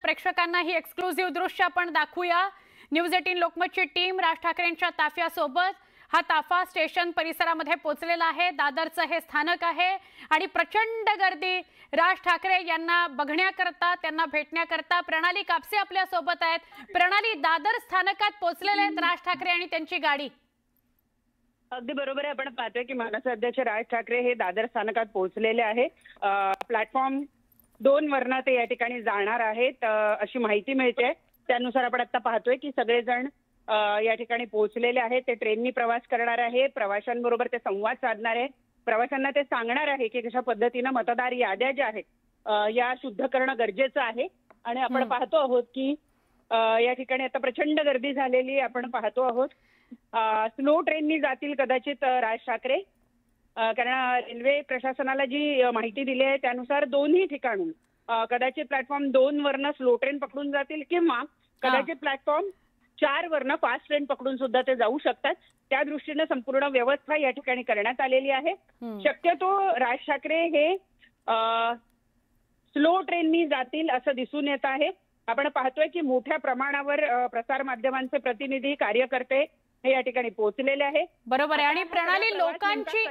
प्रेक्षकांना ही एक्सक्लुझिव्ह दृश्य आपण दाखवूया। न्यूज 18 लोकमतची टीम राज ठाकरेंच्या ताफ्यासोबत हा ताफा स्टेशन परिसरामध्ये पोहोचलेला आहे। दादरचं हे स्थानक आहे आणि प्रचंड गर्दी राज ठाकरे यांना बघण्याकरता, त्यांना भेटण्याकरता प्रणाली कापसे आपल्या सोबत आहेत। प्रणाली, दादर स्थानकात पोहोचलेले आहेत राज ठाकरे आणि त्यांची गाडी। अगदी बरोबर आहे। आपण पाहतोय की मनसे अध्यक्ष राज ठाकरे हे दादर स्थानकात पोहोचलेले आहे। प्लॅटफॉर्म 2 वरनं ते या ठिकाणी जाणार आहेत अशी माहिती मिळते। त्यानुसार आपण आता पाहतोय की सगळेजण या ठिकाणी पोहोचलेले आहेत। ते ट्रेननी प्रवास करणार आहे, प्रवाशांबरोबर ते संवाद साधणार आहे, प्रवाशांना ते सांगणार आहे की कशा पद्धतीने मतदार याद्या ज्या आहेत या शुद्ध करणं गरजेचं आहे। आणि आपण पाहतो आहोत की या ठिकाणी आता प्रचंड गर्दी झालेली आपण पाहतो आहोत। स्लो ट्रेननी जातील कदाचित राज ठाकरे, कारण रेल्वे प्रशासनाला जी माहिती दिली आहे त्यानुसार दोन्ही ठिकाणून कदाचित प्लॅटफॉर्म 2 वरनं स्लो ट्रेन पकडून जातील किंवा कदाचित प्लॅटफॉर्म 4 वरनं फास्ट ट्रेन पकडून सुद्धा ते जाऊ शकतात। त्या दृष्टीने संपूर्ण व्यवस्था या ठिकाणी करण्यात आलेली आहे। शक्यतो राज ठाकरे हे स्लो ट्रेननी जातील असं दिसून येत आहे। आपण पाहतोय की मोठ्या प्रमाणावर प्रसार माध्यमांचे प्रतिनिधी, कार्यकर्ते हे या ठिकाणी पोहोचलेले आहे। बरोबर आहे। आणि प्रणाली, लोकांची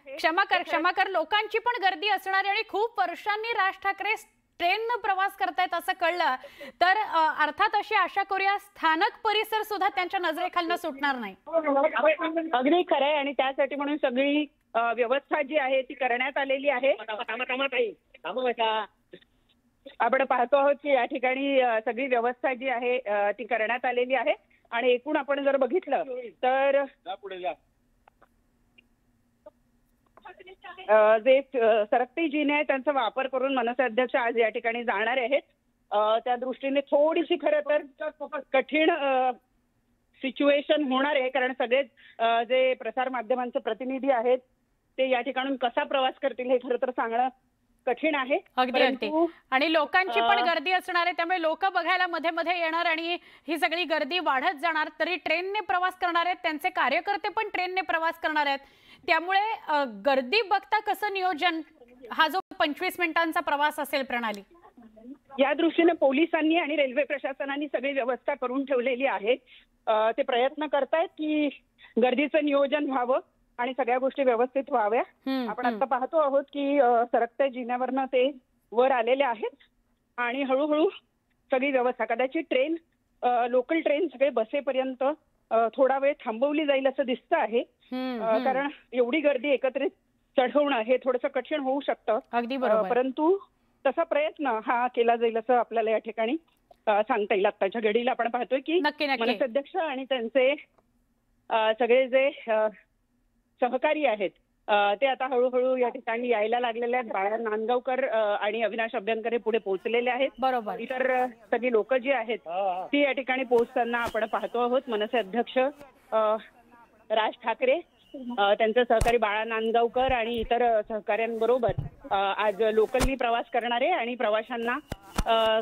क्षमा कर लोकांची पण गर्दी असणार आहे आणि खूप वर्षांनी राज ठाकरे ट्रेननं प्रवास करतायत असं कळलं तर अर्थात अशी आशा करूया स्थानक परिसर सुद्धा त्यांच्या नजरेखालनं सुटणार नाही। अगदी खरं आहे आणि त्यासाठी म्हणून सगळी व्यवस्था जी आहे ती करण्यात आलेली आहे। आपण पाहतो आहोत की या ठिकाणी सगळी व्यवस्था जी आहे ती करण्यात आलेली आहे। आणि एकूण आपण जर बघितलं तर जे सरकती जिने आहेत त्यांचा वापर करून मनसे अध्यक्ष आज या ठिकाणी जाणार आहेत। त्या दृष्टीने थोडीशी खरं तर कठीण सिच्युएशन होणार आहे, कारण सगळेच जे प्रसार माध्यमांचे प्रतिनिधी आहेत ते या ठिकाणून कसा प्रवास करतील हे खरं तर सांगणं कठीण आहे। अगदी आणि लोकांची पण गर्दी असणार आहे, त्यामुळे लोक बघायला मध्ये मध्ये येणार आणि ही सगळी गर्दी वाढत जाणार। तरी ट्रेनने प्रवास करणार आहेत, त्यांचे कार्यकर्ते पण ट्रेनने प्रवास करणार आहेत, त्यामुळे गर्दी बघता कसं नियोजन, हा जो 25 मिनिटांचा प्रवास असेल प्रणाली, या दृष्टीने पोलिसांनी आणि रेल्वे प्रशासनाने सगळी व्यवस्था करून ठेवलेली आहे। ते प्रयत्न करतायत की गर्दीचं नियोजन व्हावं आणि सगळ्या गोष्टी व्यवस्थित व्हाव्या। आपण आता पाहतो आहोत की सरकत्या जिन्यावरनं ते वर आलेले आहेत आणि हळूहळू सगळी व्यवस्था, कदाचित ट्रेन लोकल ट्रेन सगळे बसेपर्यंत थोडा वेळ थांबवली जाईल असं दिसतं आहे, कारण एवढी गर्दी एकत्रित चढवणं हे थोडंसं कठीण होऊ शकतं। अगदी बरोबर, परंतु तसा प्रयत्न हा केला जाईल असं आपल्याला या ठिकाणी सांगता येईल। आत्ताच्या घडीला आपण पाहतोय की मनसे अध्यक्ष आणि त्यांचे सगळे जे सहकारी आहेत ते आता हळूहळू या ठिकाणी यायला लागलेले आहेत। बाळा नांदगावकर आणि अविनाश अभ्यंकर हे पुढे पोहोचलेले आहेत। बरोबर, इतर सगळी लोक जी आहेत ती या ठिकाणी पोहोचताना आपण पाहतो आहोत। मनसे अध्यक्ष राज ठाकरे, त्यांचे सहकारी बाळा नांदगावकर आणि इतर सहकाऱ्यांबरोबर आज लोकलनी प्रवास करणारे आणि प्रवाशांना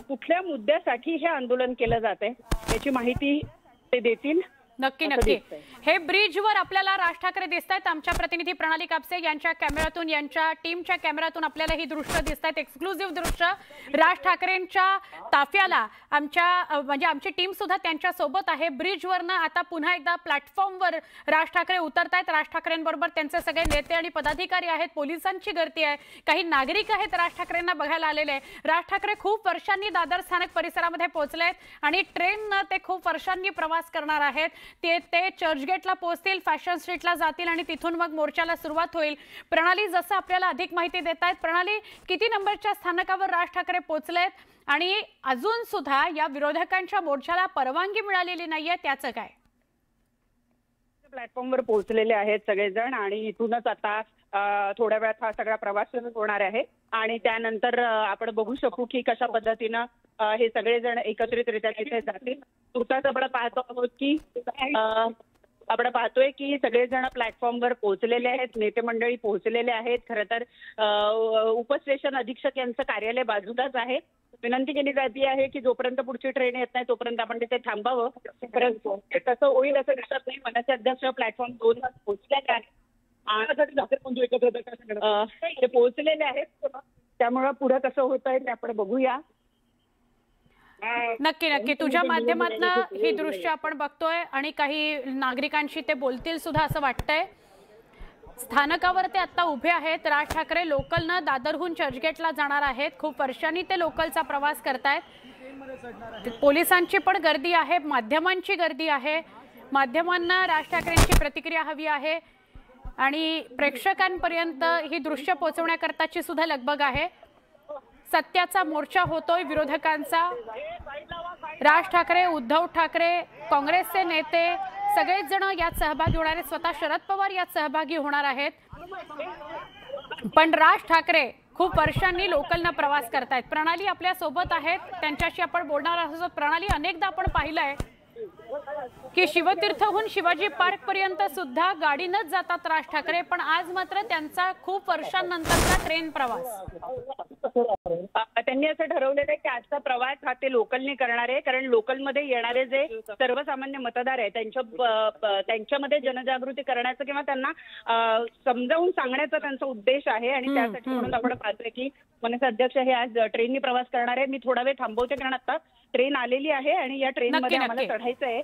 कुठल्या मुद्द्यासाठी हे आंदोलन केलं जात आहे याची माहिती ते देतील। नक्की नक्की। हे ब्रिजवर आपल्याला राज ठाकरे दिसतायत। आमच्या प्रतिनिधी प्रणाली कापसे यांच्या कॅमेऱ्यातून, यांच्या टीमच्या कॅमेऱ्यातून आपल्याला ही दृश्य दिसतायत, एक्सक्लुझिव्ह दृश्य। राज ठाकरेंच्या ताफ्याला आमची टीम सुद्धा त्यांच्या सोबत आहे। ब्रिजवरनं आता पुन्हा एकदा प्लॅटफॉर्मवर राज ठाकरे उतरतायत। राज ठाकरेंबरोबर त्यांचे सगळे नेते आणि पदाधिकारी आहेत, पोलिसांची गर्दी आहे, काही नागरिक आहेत राज ठाकरेंना बघायला आलेले। राज ठाकरे खूप वर्षांनी दादर स्थानक परिसरामध्ये पोहोचलेत आणि ट्रेननं ते खूप वर्षांनी प्रवास करणार आहेत। ते चर्चगेटला पोहोचतील, फॅशन स्ट्रीटला जातील आणि तिथून मग मोर्चाला सुरुवात होईल। प्रणाली, जसं आपल्याला अधिक माहिती देत आहेत, प्रणाली किती नंबरच्या स्थानकावर राज ठाकरे पोहोचलेत आणि अजून सुद्धा या विरोधकांच्या मोर्चाला परवानगी मिळालेली नाहीये, त्याचं काय? प्लॅटफॉर्मवर पोहोचलेले आहेत सगळेजण आणि इथूनच आता थोड्या वेळात हा सगळा प्रवास सुरू होणार आहे आणि त्यानंतर आपण बघू शकू की कशा पद्धतीनं हे सगळेजण एकत्रितरित्या तिथे जातील। तुर्तास आपण पाहतो आहोत की आपण पाहतोय की सगळेजण प्लॅटफॉर्मवर पोहोचलेले आहेत, नेते मंडळी पोहोचलेले आहेत। खरं तर उपस्टेशन अधीक्षक यांचं कार्यालय बाजूलाच आहे। विनंती केली जाते आहे की जोपर्यंत पुढची ट्रेन येत नाही तोपर्यंत आपण तिथे थांबावं, परंतु तसं होईल असं दिसत नाही। मनसे अध्यक्ष प्लॅटफॉर्म 2 वर पोहोचलेले आहेत, ते पोहोचलेले आहेत, त्यामुळे पुढे कसं होत आहे ते आपण बघूया। नक्की नक्की तुझ्या माध्यमातून ही दृश्य आपण बघतोय आणि काही नागरिकांशी ते बोलतील सुद्धा असं वाटतंय। स्थानकावर ते आता उभे आहेत। राज ठाकरे लोकलनं दादरहून चर्चगेटला जाणार आहेत। खूप वर्षांनी ते लोकलचा प्रवास करतायत। पोलिसांची पण गर्दी आहे, माध्यमांची गर्दी आहे। माध्यमांना राज ठाकरेंची प्रतिक्रिया हवी आहे आणि प्रेक्षकांपर्यंत ही दृश्य पोहोचवण्याकरताची सुद्धा लगबग आहे। सत्याचा मोर्चा होतोय विरोधकांचा। राज ठाकरे, उद्धव ठाकरे, काँग्रेसचे नेते सगळेच जण यात सहभागी होणार आहेत। स्वतः शरद पवार यात सहभागी होणार आहेत। पण राज ठाकरे खूप वर्षांनी लोकलनं प्रवास करतायत। प्रणाली आपल्या सोबत आहेत, त्यांच्याशी आपण बोलणार आहोत। प्रणाली, अनेकदा आपण पाहिलंय की शिवतीर्थहून शिवाजी पार्क पर्यंत सुद्धा गाडीनच जातात राज ठाकरे, पण आज मात्र त्यांचा खूप वर्षांनंतरचा ट्रेन प्रवास। त्यांनी असं ठरवलेलं आहे की आजचा प्रवास हा ते लोकलने करणार आहे, कारण लोकलमध्ये येणारे जे सर्वसामान्य मतदार आहेत त्यांच्यामध्ये जनजागृती करण्याचं किंवा त्यांना समजावून सांगण्याचा त्यांचा उद्देश आहे। आणि त्यासाठी म्हणून आपण पाहतोय की मनसे अध्यक्ष हे आज ट्रेननी प्रवास करणार आहे। मी थोडा वेळ थांबवते कारण आता ट्रेन आलेली आहे आणि या ट्रेनमध्ये आम्हाला चढायचं आहे।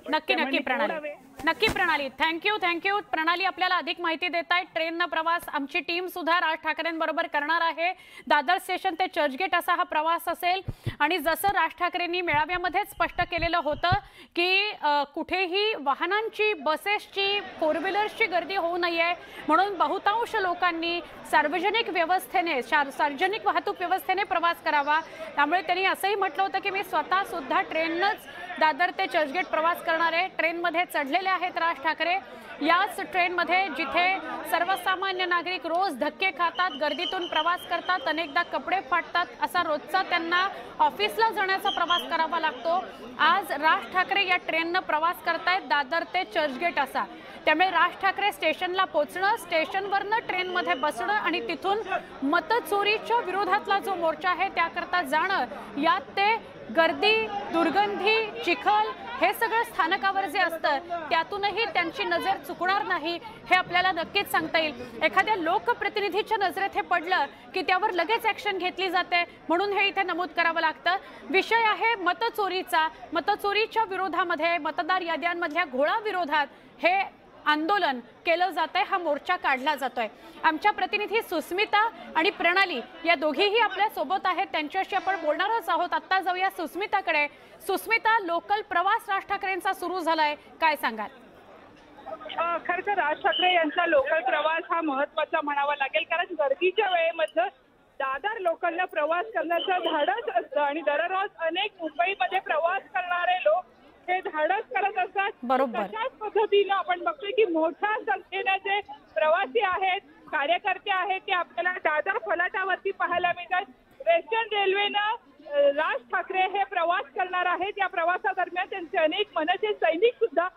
नक्की प्रणाली, थँक्यू प्रणाली, आपल्याला अधिक माहिती देत आहे। ट्रेननं प्रवास आमची टीम सुद्धा राज ठाकरेंबरोबर करणार आहे। दादर स्टेशन ते चर्चगेट असा हा प्रवास असेल आणि जसं राज ठाकरेंनी मेळाव्यामध्ये स्पष्ट केलेलं होतं की कुठेही वाहनांची, बसेसची, फोर व्हीलर्सची गर्दी होऊ नये म्हणून बहुतांश लोकांनी सार्वजनिक व्यवस्थेने, सार्वजनिक वाहतूक व्यवस्थेने प्रवास करावा। त्यामुळे त्यांनी असंही म्हटलं होतं की मी स्वतः सुद्धा ट्रेननंच दादर ते चर्चगेट प्रवास करणार आहे। ट्रेनमध्ये चढलेले आहेत राज ठाकरे। याच ट्रेनमध्ये जिथे सर्वसामान्य नागरिक रोज धक्के खातात, गर्दीतून प्रवास करतात, अनेकदा कपडे फाटतात, असा रोजचा त्यांना ऑफिसला जाण्याचा प्रवास करावा लागतो। आज राज ठाकरे या ट्रेननं प्रवास करतायत दादर ते चर्चगेट असा। त्यामुळे राज ठाकरे स्टेशनला पोहोचणं, स्टेशनवरनं ट्रेनमध्ये बसणं आणि तिथून मतचोरीच्या विरोधातला जो मोर्चा आहे त्याकरता जाणं, यात ते गर्दी, दुर्गंधी, चिखल हे सगळं स्थानकावर जे असतं त्यातूनही त्यांची नजर चुकणार नाही हे आपल्याला नक्कीच सांगता येईल। एखाद्या लोकप्रतिनिधीच्या नजरेत हे पडलं की त्यावर लगेच ॲक्शन घेतली जाते, म्हणून हे इथे नमूद करावं लागतं। विषय आहे मतचोरीचा। मतचोरीच्या विरोधामध्ये, मतदार याद्यांमधल्या घोळा विरोधात हे आंदोलन केलं जातंय, हा मोर्चा काढला जातोय। आमच्या प्रतिनिधी सुस्मिता आणि प्रणाली या दोघीही आपल्या सोबत आहेत, त्यांच्याशी आपण बोलणारच आहोत। आता जाऊया सुस्मिताकडे। सुस्मिता, लोकल प्रवास राज ठाकरेंचा सुरू झालाय, काय सांगाल? खरं तर राज ठाकरे यांचा लोकल प्रवास हा महत्त्वाचा म्हणावा लागेल, कारण गर्दीच्या वेळेमध्ये दादर लोकलनं प्रवास करण्याचं धाडस असतं आणि दररोज अनेक मुंबईमध्ये प्रवास करणारे लोक हे धाडस करत असतात। तशाच पद्धतीनं आपण बघतोय की मोठ्या संख्येने जे प्रवासी आहेत, कार्यकर्ते आहेत ते आपल्याला दादर फलाटावरती पाहायला मिळतात। वेस्टर्न रेल्वेनं राज ठाकरे हे प्रवास करणार आहेत। या प्रवासादरम्यान त्यांचे अनेक मनसे सैनिक सुद्धा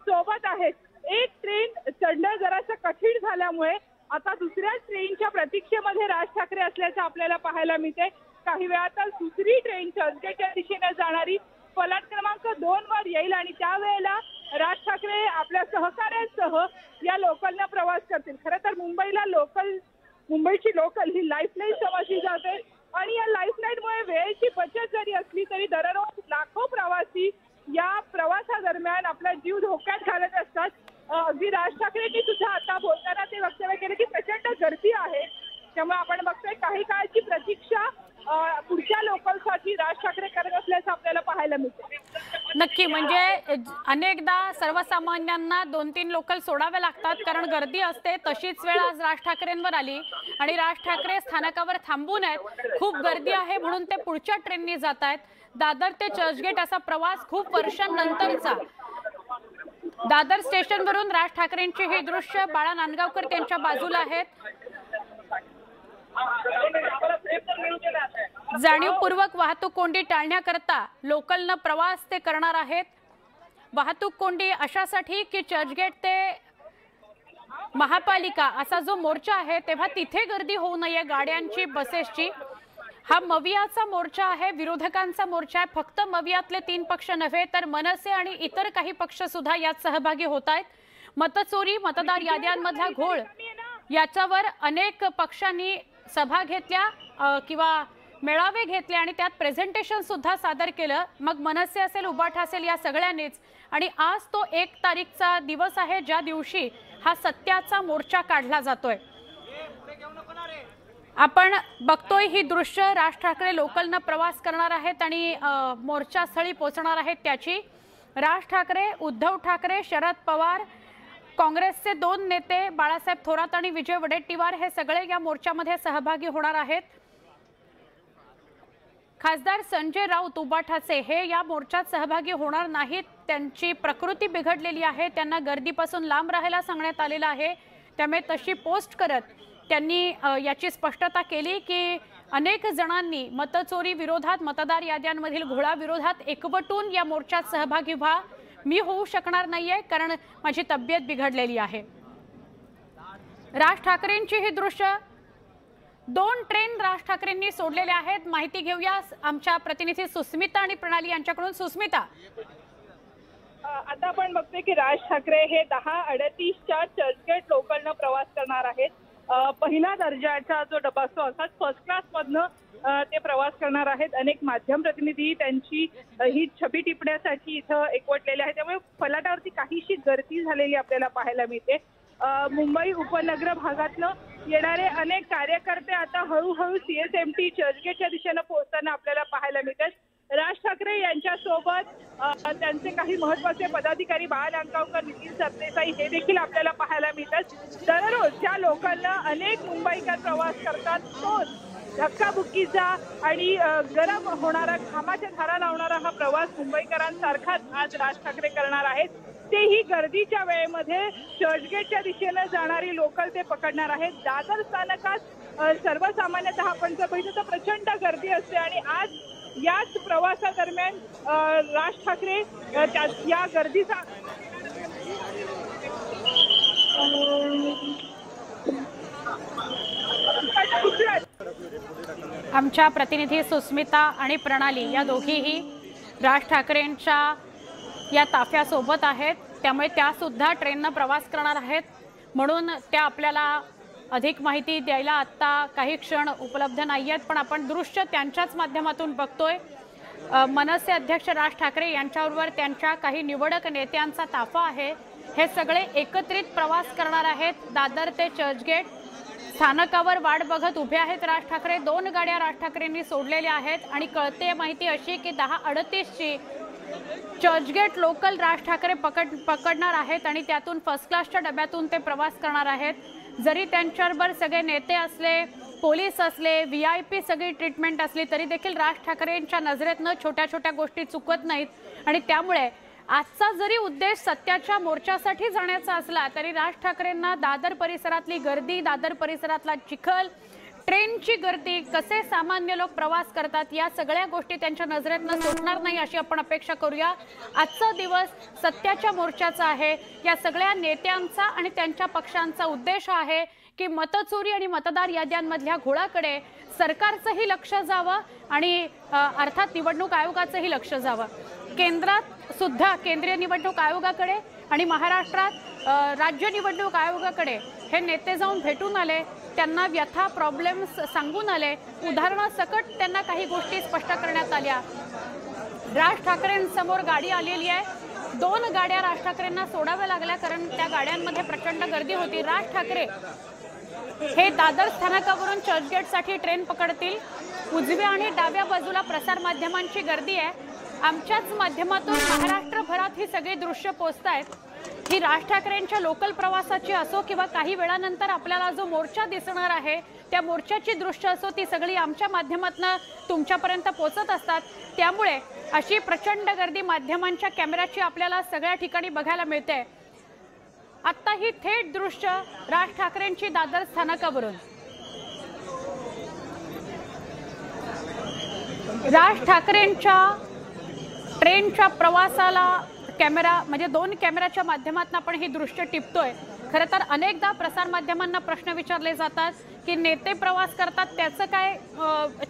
सोबत आहेत। एक ट्रेन चढणं जरासं कठीण झाल्यामुळे आता दुसऱ्या ट्रेनच्या प्रतीक्षेमध्ये राज ठाकरे असल्याचं आपल्याला पाहायला मिळते। काही वेळातच दुसरी ट्रेन चर्चगेटच्या दिशेने जाणारी फलाट क्रमांक 2 वर येईल आणि त्यावेळेला राज ठाकरे आपल्या सहकाऱ्यांसह या लोकलनं प्रवास करतील। खरं तर मुंबईची लोकल ही लाईफलाईन समजली जाते आणि या लाईफलाईनमुळे वेळेची बचत जरी असली तरी दररोज लाखो प्रवासी या प्रवासादरम्यान आपला जीव धोक्यात घालत असतात। अगदी राज ठाकरेंनी सुद्धा आता बोलताना ते वक्तव्य केलं की प्रचंड गर्दी आहे, त्यामुळे आपण बघतोय काही काळाची प्रतीक्षा पुढच्या लोकलसाठी राज ठाकरे करत असल्याचं आपल्याला पाहायला मिळते। नक्की, म्हणजे अनेकदा सर्वसामान्यांना 2-3 लोकल सोडाव्या लागतात कारण गर्दी असते। तशीच वेळ आज राज ठाकरेंवर आली आणि राज ठाकरे स्थानकावर थांबून आहेत। खूप गर्दी आहे म्हणून ते पुढच्या ट्रेननी जात आहेत। दादर ते चर्चगेट असा प्रवास खूप वर्षांनंतरचा। दादर स्टेशनवरून राज ठाकरेंची हे दृश्य बाळा नांदगावकर त्यांच्या बाजूला आहेत। जाणीवपूर्वक वाहतूक कोंडी टाळण्याकरता लोकलनं प्रवास ते करणार आहेत। वाहतूक कोंडी अशासाठी की चर्चगेट ते महापालिका असा जो मोर्चा आहे तेव्हा तिथे गर्दी होऊ नये गाड्यांची, बसेसची। हा मवियाचा मोर्चा आहे, विरोधकांचा मोर्चा आहे। फक्त मवियातले 3 पक्ष नव्हे तर मनसे आणि इतर काही पक्ष सुद्धा यात सहभागी होत आहेत। मतचोरी, मतदार याद्यांमधला घोळ याच्यावर अनेक पक्षांनी सभा घेतल्या किंवा मेळावे घेतले आणि त्यात प्रेझेंटेशन सुद्धा सादर केलं। मग मनसे असेल, उबाटा असेल, या सगळ्यांनीच। आणि आज तो 1 तारीखचा दिवस आहे ज्या दिवशी हा सत्याचा मोर्चा काढला जातोय। आपण बघतोय ही दृश्य। राज ठाकरे लोकलनं प्रवास करणार आहेत आणि मोर्चास्थळी पोहोचणार आहेत त्याची। राज ठाकरे, उद्धव ठाकरे, शरद पवार, काँग्रेसचे 2 नेते बाळासाहेब थोरात आणि विजय वडेट्टीवार हे सगळे या मोर्चामध्ये सहभागी होणार आहेत। खासदार संजय राऊत उबाठाचे हे या मोर्चात सहभागी होणार नाहीत। त्यांची प्रकृती बिघडलेली आहे, त्यांना गर्दीपासून लांब राहायला सांगण्यात आलेलं आहे। त्यामुळे तशी पोस्ट करत त्यांनी याची स्पष्टता केली की अनेक जणांनी मतचोरी विरोधात, मतदार याद्यांमधील घोळा विरोधात एकवटून या मोर्चात सहभागी व्हा। मी होऊ शकणार नाहीये कारण माझी तब्येत बिघडलेली आहे। राज ठाकरेंची ही दृश्य 2 ट्रेन राज ठाकरेंनी सोडलेल्या आहेत। माहिती घेऊया आमच्या प्रतिनिधी सुस्मिता आणि प्रणाली यांच्याकडून। सुस्मिता, आता आपण बघतोय की राज ठाकरे हे 10:38च्या चर्चगेट लोकलनं प्रवास करणार आहेत। पहिला दर्जाचा जो डबा असतो अर्थात फर्स्ट क्लास मधनं ते प्रवास करणार आहेत। अनेक माध्यम प्रतिनिधी त्यांची ही छबी टिपण्यासाठी इथं एकवटलेले आहेत, त्यामुळे फलाटावरती काहीशी गर्दी झालेली आपल्याला पाहायला मिळते। मुंबई उपनगर भागातनं येणारे अनेक कार्यकर्ते आता हळूहळू CSMT चर्चगेटच्या दिशेनं पोहोचताना आपल्याला पाहायला मिळतात। राज ठाकरे यांच्यासोबत त्यांचे काही महत्त्वाचे पदाधिकारी बाळा लंकावकर, नितीन सरदेसाई हे देखील आपल्याला पाहायला मिळतात। दररोज ज्या लोकांना अनेक मुंबईकर प्रवास करतात तोच धक्काबुक्कीचा आणि गरम होणारा, घामाच्या धारा लावणारा हा प्रवास मुंबईकरांसारखाच आज राज ठाकरे करणार आहेत। तेही गर्दीच्या वेळेमध्ये चर्चगेटच्या दिशेनं जाणारी लोकल ते पकडणार आहेत। दादर स्थानकात सर्वसामान्यतः आपण जर बघितलं तर प्रचंड गर्दी असते आणि आज याच प्रवासादरम्यान राज ठाकरे या गर्दीचा आमच्या प्रतिनिधी सुस्मिता आणि प्रणाली या दोघीही राज ठाकरेंच्या या ताफ्यासोबत आहेत, त्यामुळे त्या सुद्धा ट्रेननं प्रवास करणार आहेत। म्हणून त्या आपल्याला अधिक माहिती द्यायला आता काही क्षण उपलब्ध नाही आहेत, पण आपण दृश्य त्यांच्याच माध्यमातून बघतोय। मनसे अध्यक्ष राज ठाकरे यांच्याबरोबर त्यांच्या काही निवडक नेत्यांचा ताफा आहे। हे सगळे एकत्रित प्रवास करणार आहेत। दादर ते चर्चगेट स्थानकावर वाट बघत उभे आहेत राज ठाकरे। 2 गाड्या राज ठाकरेंनी सोडलेल्या आहेत आणि कळते माहिती अशी की 10:38ची चर्चगेट लोकल राज ठाकरे पकडणार आहेत आणि त्यातून फर्स्ट क्लासच्या डब्यातून ते प्रवास करणार आहेत। जरी त्यांच्याबरोबर सगळे नेते असले, पोलीस असले, VIP सगळी ट्रीटमेंट असली तरी देखील राज ठाकरेंच्या नजरेतनं छोट्या छोट्या गोष्टी चुकत नाहीत आणि त्यामुळे आजचा जरी उद्देश सत्याच्या मोर्चासाठी जाण्याचा असला तरी राज ठाकरेंना दादर परिसरातली गर्दी, दादर परिसरातला चिखल, ट्रेनची गर्दी, कसे सामान्य लोक प्रवास करतात या सगळ्या गोष्टी त्यांच्या नजरेतनं सुटणार नाही अशी आपण अपेक्षा करूया। आजचा दिवस सत्याच्या मोर्चाचा आहे। या सगळ्या नेत्यांचा आणि त्यांच्या पक्षांचा उद्देश आहे की मतचोरी आणि मतदार याद्यांमधल्या घोळाकडे सरकारचंही लक्ष जावं आणि अर्थात निवडणूक आयोगाचंही लक्ष जावं। केंद्रात सुद्धा केंद्रीय निवडणूक आयोगाकडे आणि महाराष्ट्रात राज्य निवडणूक आयोगाकडे हे नेते जाऊन भेटून आले, त्यांना व्यथा, प्रॉब्लेम्स सांगून आले। उदाहरणासकट त्यांना काही गोष्टी स्पष्ट करण्यात आल्या। राज ठाकरेंसमोर गाडी आलेली आहे। 2 गाड्या राज ठाकरेंना सोडाव्या लागल्या कारण त्या गाड्यांमध्ये प्रचंड गर्दी होती। राज ठाकरे हे दादर स्थानकावरून चर्चगेटसाठी ट्रेन पकडतील। उजव्या आणि डाव्या बाजूला प्रसार माध्यमांची गर्दी आहे। आमच्याच माध्यमातून महाराष्ट्रभरात ही सगळी दृश्य पोहोचतायत। ही राज ठाकरेंच्या लोकल प्रवासाची असो किंवा काही वेळानंतर आपल्याला जो मोर्चा दिसणार आहे त्या मोर्चाची दृश्य असो, ती सगळी आमच्या माध्यमातून तुमच्यापर्यंत पोहोचत असतात। त्यामुळे अशी प्रचंड गर्दी माध्यमांच्या कॅमेऱ्याची आपल्याला सगळ्या ठिकाणी बघायला मिळते। आता ही थेट दृश्य राज ठाकरेंची दादर स्थानकावरून। राज ठाकरेंच्या ट्रेनच्या प्रवासाला कॅमेरा म्हणजे 2 कॅमेऱ्याच्या माध्यमातून आपण ही दृश्य टिपतोय। खरं तर अनेकदा प्रसार माध्यमांना प्रश्न विचारले जातात की नेते प्रवास करतात त्याचं काय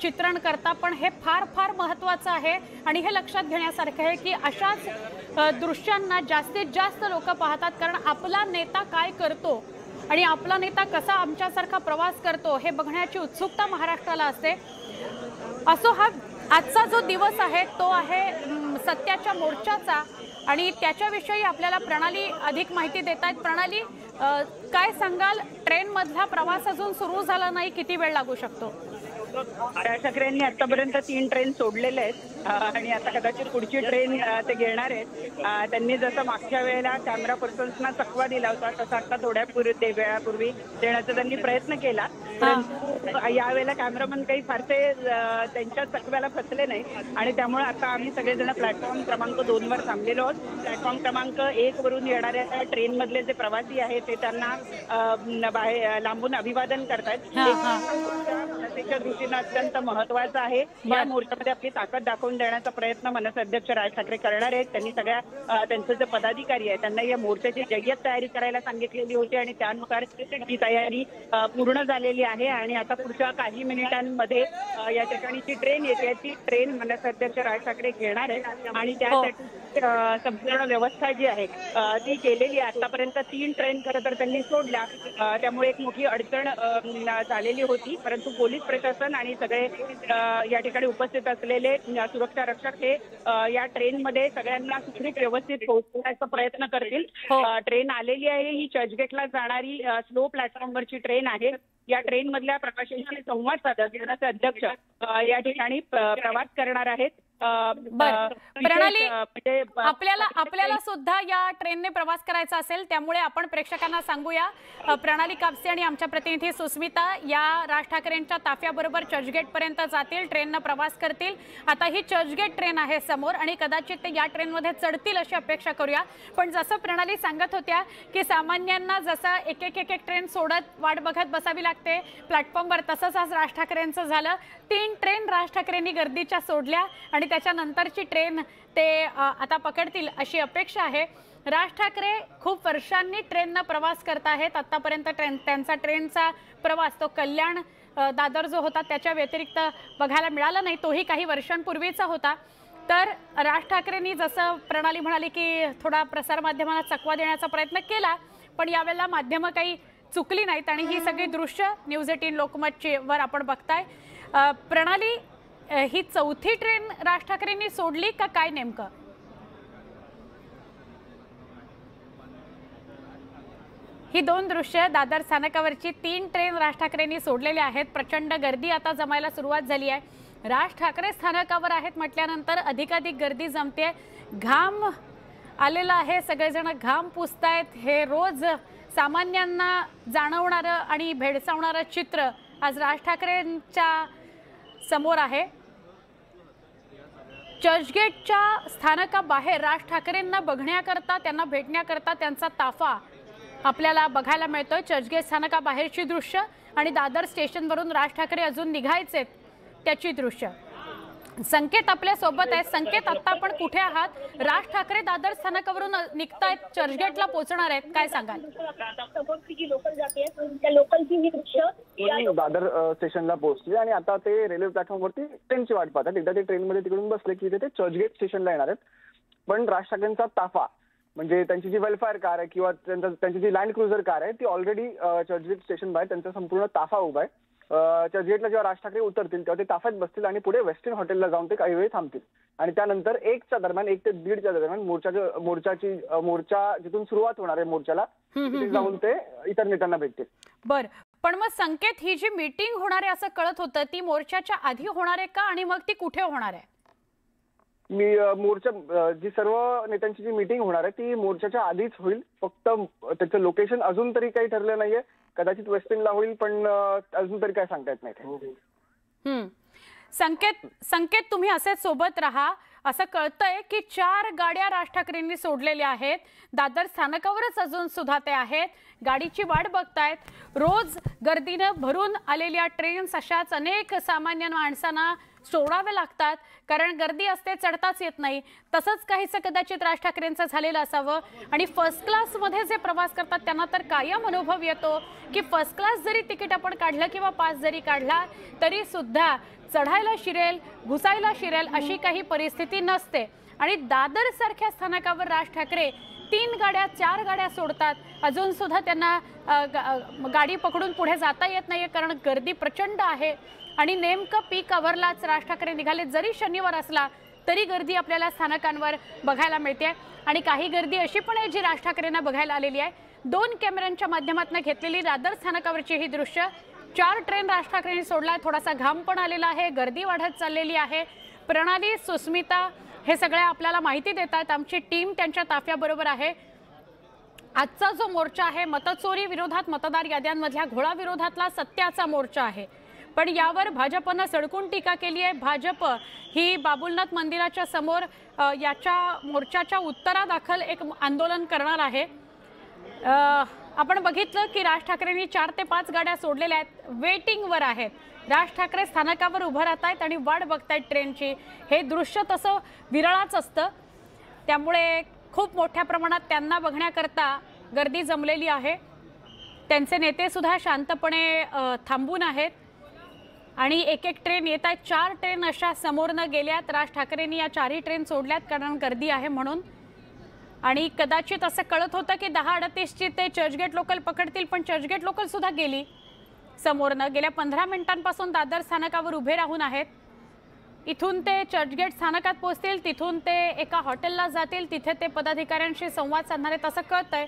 चित्रण करता, पण हे फार फार महत्त्वाचं आहे आणि हे लक्षात घेण्यासारखं आहे की अशाच दृश्यांना जास्तीत जास्त लोक पाहतात कारण आपला नेता काय करतो आणि आपला नेता कसा आमच्यासारखा प्रवास करतो हे बघण्याची उत्सुकता महाराष्ट्राला असते। असो, हा आजचा जो दिवस आहे तो आहे सत्याच्या मोर्चाचा आणि त्याच्याविषयी आपल्याला प्रणाली अधिक माहिती देत आहेत. प्रणाली, काय सांगाल? ट्रेन मधला प्रवास अजून सुरू झाला नाही, किती वेळ लागू शकतो? राज ठाकरेंनी आतापर्यंत 3 ट्रेन सोडलेल्या आहेत आणि आता कदाचित पुढची ट्रेन ते घेणार आहेत. त्यांनी जसं मागच्या वेळेला कॅमेरा पर्सन्सना चकवा दिला होता तसा आता थोड्या वेळापूर्वी देण्याचा त्यांनी प्रयत्न केला. यावेळेला कॅमेरामन काही फारसे त्यांच्या चकव्याला फसले नाही आणि त्यामुळे आता आम्ही सगळेजण प्लॅटफॉर्म क्रमांक 2 वर थांबलेलो आहोत. प्लॅटफॉर्म क्रमांक 1 वरून येणाऱ्या ट्रेन मधले जे प्रवासी आहेत ते त्यांना बाहेर लांबून अभिवादन करतात. त्याच्या दृष्टीनं अत्यंत महत्वाचं आहे. या मोर्चामध्ये आपली ताकद दाखवून देण्याचा प्रयत्न मनसे अध्यक्ष राज ठाकरे करणार आहेत. त्यांनी सगळ्या त्यांचे जे पदाधिकारी आहेत त्यांना या मोर्चाची जय्यत तयारी करायला सांगितलेली होती आणि त्यानुसार ही तयारी पूर्ण झालेली आहे आणि आता पुढच्या काही मिनिटांमध्ये या ठिकाणीची ट्रेन येते. ती ट्रेन मनसे अध्यक्ष राज ठाकरे घेणार आहेत आणि त्यासाठी संपूर्ण व्यवस्था जी आहे ती केलेली आहे. आतापर्यंत 3 ट्रेन खरं तर त्यांनी सोडल्या, त्यामुळे एक मोठी अडचण झालेली होती, परंतु पोलीस प्रशासन आणि सगळे या ठिकाणी उपस्थित असलेले सुरक्षा रक्षक हे या ट्रेनमध्ये सगळ्यांना सुरक्षित व्यवस्थित पोहोचवण्याचा प्रयत्न करतील. ट्रेन आलेली आहे. ही चर्चगेटला जाणारी स्लो प्लॅटफॉर्मवरची ट्रेन आहे. या ट्रेन मधल्या प्रवाशांशी संवाद साधत मनसे अध्यक्ष या ठिकाणी प्रवास करणार आहेत. प्रणाली, आपल्याला सुद्धा या ट्रेनने प्रवास करायचा असेल त्यामुळे आपण प्रेक्षकांना सांगूया. प्रणाली कापसे आणि आमच्या प्रतिनिधी सुस्मिता या राज ठाकरेंच्या ताफ्याबरोबर चर्चगेट पर्यंत जातील, ट्रेननं प्रवास करतील. आता ही चर्चगेट ट्रेन आहे समोर आणि कदाचित ते या ट्रेनमध्ये चढतील अशी अपेक्षा करूया. पण जसं प्रणाली सांगत होत्या की सामान्यांना जसं एक ट्रेन सोडत वाट बघत बसावी लागते प्लॅटफॉर्मवर, तसंच आज राज ठाकरेंचं झालं. 3 ट्रेन राज ठाकरेंनी गर्दीच्या सोडल्या आणि त्याच्यानंतरची ट्रेन ते आता पकडतील अशी अपेक्षा आहे. राज ठाकरे खूप वर्षांनी ट्रेननं प्रवास करत आहेत. आतापर्यंत त्यांचा ट्रेनचा प्रवास तो कल्याण दादर जो होता त्याच्या व्यतिरिक्त बघायला मिळाला नाही, तोही काही वर्षांपूर्वीचा होता. तर राज ठाकरेंनी जसं प्रणाली म्हणाली की थोडा प्रसारमाध्यमांना चकवा देण्याचा प्रयत्न केला, पण यावेळेला माध्यमं काही चुकली नाहीत आणि ही सगळी दृश्य न्यूज 18 लोकमतची वर आपण बघताय. प्रणाली, ही 4थी ट्रेन राज ठाकरेंनी सोडली का काय नेमकं? ही 2 दृश्य दादर स्थानकावरची 3 ट्रेन राज ठाकरेंनी सोडलेल्या आहेत. प्रचंड गर्दी आता जमायला सुरुवात झाली आहे. राज ठाकरे स्थानकावर आहेत म्हटल्यानंतर अधिकाधिक गर्दी जमते. घाम आलेला आहे, सगळेजण घाम पुसतायत. हे रोज सामान्यांना जाणवणारं आणि भेडसावणारं चित्र आज राज ठाकरेंच्या समोर आहे. चर्चगेटच्या स्थानकाबाहेर राज ठाकरेंना बघण्याकरता, त्यांना भेटण्याकरता त्यांचा ताफा आपल्याला बघायला मिळतोय. चर्चगेट स्थानकाबाहेरची दृश्य आणि दादर स्टेशनवरून राज ठाकरे अजून निघायचे त्याची दृश्य. संकेत आपल्या सोबत आहे. संकेत, आता आपण कुठे आहात? राज ठाकरे दादर स्थानकावरून निघतायत, चर्चगेटला पोहोचणार आहेत, काय सांगाल? दादर स्टेशनला पोहोचले आणि आता ते रेल्वे प्लॅटफॉर्मवरती ट्रेनची वाट पाहतात. एकदा ते ट्रेनमध्ये तिकडून बसले की ते चर्चगेट स्टेशनला येणार आहेत. पण राज ठाकरेंचा ताफा म्हणजे त्यांची जी वेलफेअर कार आहे किंवा त्यांची जी लँड क्रुझर कार आहे ती ऑलरेडी चर्चगेट स्टेशन बाहेर त्यांचा संपूर्ण ताफा उभा आहे. चर्चगेटला जेव्हा राज ठाकरे उतरतील तेव्हा ते ताफ्यात बसतील आणि पुढे वेस्टर्न हॉटेलला जाऊन ते काही वेळ थांबतील आणि त्यानंतर 1च्या दरम्यान 1 ते 1:30च्या दरम्यान मोर्चा जिथून सुरुवात होणार आहे मोर्चाला तिथे जाऊन ते इतर नेत्यांना भेटतील. बर, पण मग संकेत, ही जी मीटिंग होणार आहे असं कळत होतं, ती मोर्चाच्या आधी होणार आहे का आणि मग ती कुठे होणार आहे? जी सर्व नेत्यांची जी मीटिंग होणार आहे ती मोर्चाच्या आधीच होईल. फक्त त्याचं लोकेशन अजून तरी काही ठरलं नाहीये. कदाचित वेस्टर्नला होईल पण अजून तरी काय सांगता येत नाही. संकेत, तुम्ही असेच सोबत राहा. असं कळतंय की 4 गाड्या राज ठाकरेंनी सोडलेल्या आहेत. दादर स्थानकावरच अजून सुद्धा ते आहेत, गाडीची वाट बघतायत. रोज गर्दीनं भरून आलेल्या ट्रेन्स अशाच अनेक सामान्य माणसांना सोडावे लागतात कारण गर्दी असते, चढताच येत नाही. तसंच काहीसं कदाचित राज ठाकरेंचं झालेलं असावं आणि फर्स्ट क्लासमध्ये जे प्रवास करतात त्यांना तर कायम अनुभव येतो की फर्स्ट क्लास जरी तिकीट आपण काढलं किंवा पास जरी काढला तरी सुद्धा चढायला शिरेल, घुसायला शिरेल अशी काही परिस्थिती नसते आणि दादर सारख्या स्थानकावर राज ठाकरे 3 गाड्या 4 गाड्या सोडतात, अजून सुद्धा त्यांना गाडी पकडून पुढे जाता येत नाहीये कारण गर्दी प्रचंड आहे आणि नेमकं पीक आवरलाच राज ठाकरे निघाले, जरी शनिवार असला तरी गर्दी आपल्याला स्थानकांवर बघायला मिळते आणि काही गर्दी अशी पण आहे जी राज ठाकरेंना बघायला आलेली आहे। 2 कॅमेऱ्यांच्या माध्यमातून घेतलेली दादर स्थानकावरची ही दृश्य, 4 ट्रेन राज ठाकरेंनी सोडलाय, थोडासा घाम पण आलेला आहे, गर्दी वाढत चाललेली आहे। प्रणाली, सुस्मिता हे सगळे आपल्याला माहिती देतात, आमची टीम त्यांच्या ताफ्याबरोबर आहे। आजचा जो मोर्चा आहे मतचोरी विरोधात मतदार याद्यांमधल्या घोळाविरोधातला सत्याचा मोर्चा आहे, पण यावर भाजपनं सडकून टीका केली आहे। भाजप ही बाबुलनाथ मंदिराच्या समोर याच्या मोर्चाच्या उत्तरादाखल एक आंदोलन करणार आहे। आपण बघितलं की राज ठाकरेंनी 4 ते 5 गाड्या सोडलेल्या आहेत, वेटिंगवर आहेत। राज ठाकरे स्थानकावर उभं राहत आहेत आणि वाट बघतायत ट्रेनची। हे दृश्य तसं विरळाच असतं, त्यामुळे खूप मोठ्या प्रमाणात त्यांना बघण्याकरता गर्दी जमलेली आहे। त्यांचे नेते सुद्धा शांतपणे थांबून आहेत आणि एक एक ट्रेन येत आहेत। 4 ट्रेन अशा समोरनं गेल्यात, राज ठाकरेंनी या 4ही ट्रेन सोडल्यात कारण गर्दी आहे म्हणून। आणि कदाचित असं कळत होतं की 10:38ची ते चर्चगेट लोकल पकडतील, पण चर्चगेट लोकल सुद्धा गेली समोरनं। गेल्या 15 मिनिटांपासून दादर स्थानकावर उभे राहून आहेत। इथून ते चर्चगेट स्थानकात पोहोचतील, तिथून ते एका हॉटेलला जातील, तिथे ते पदाधिकाऱ्यांशी संवाद साधणार आहेत असं कळतंय।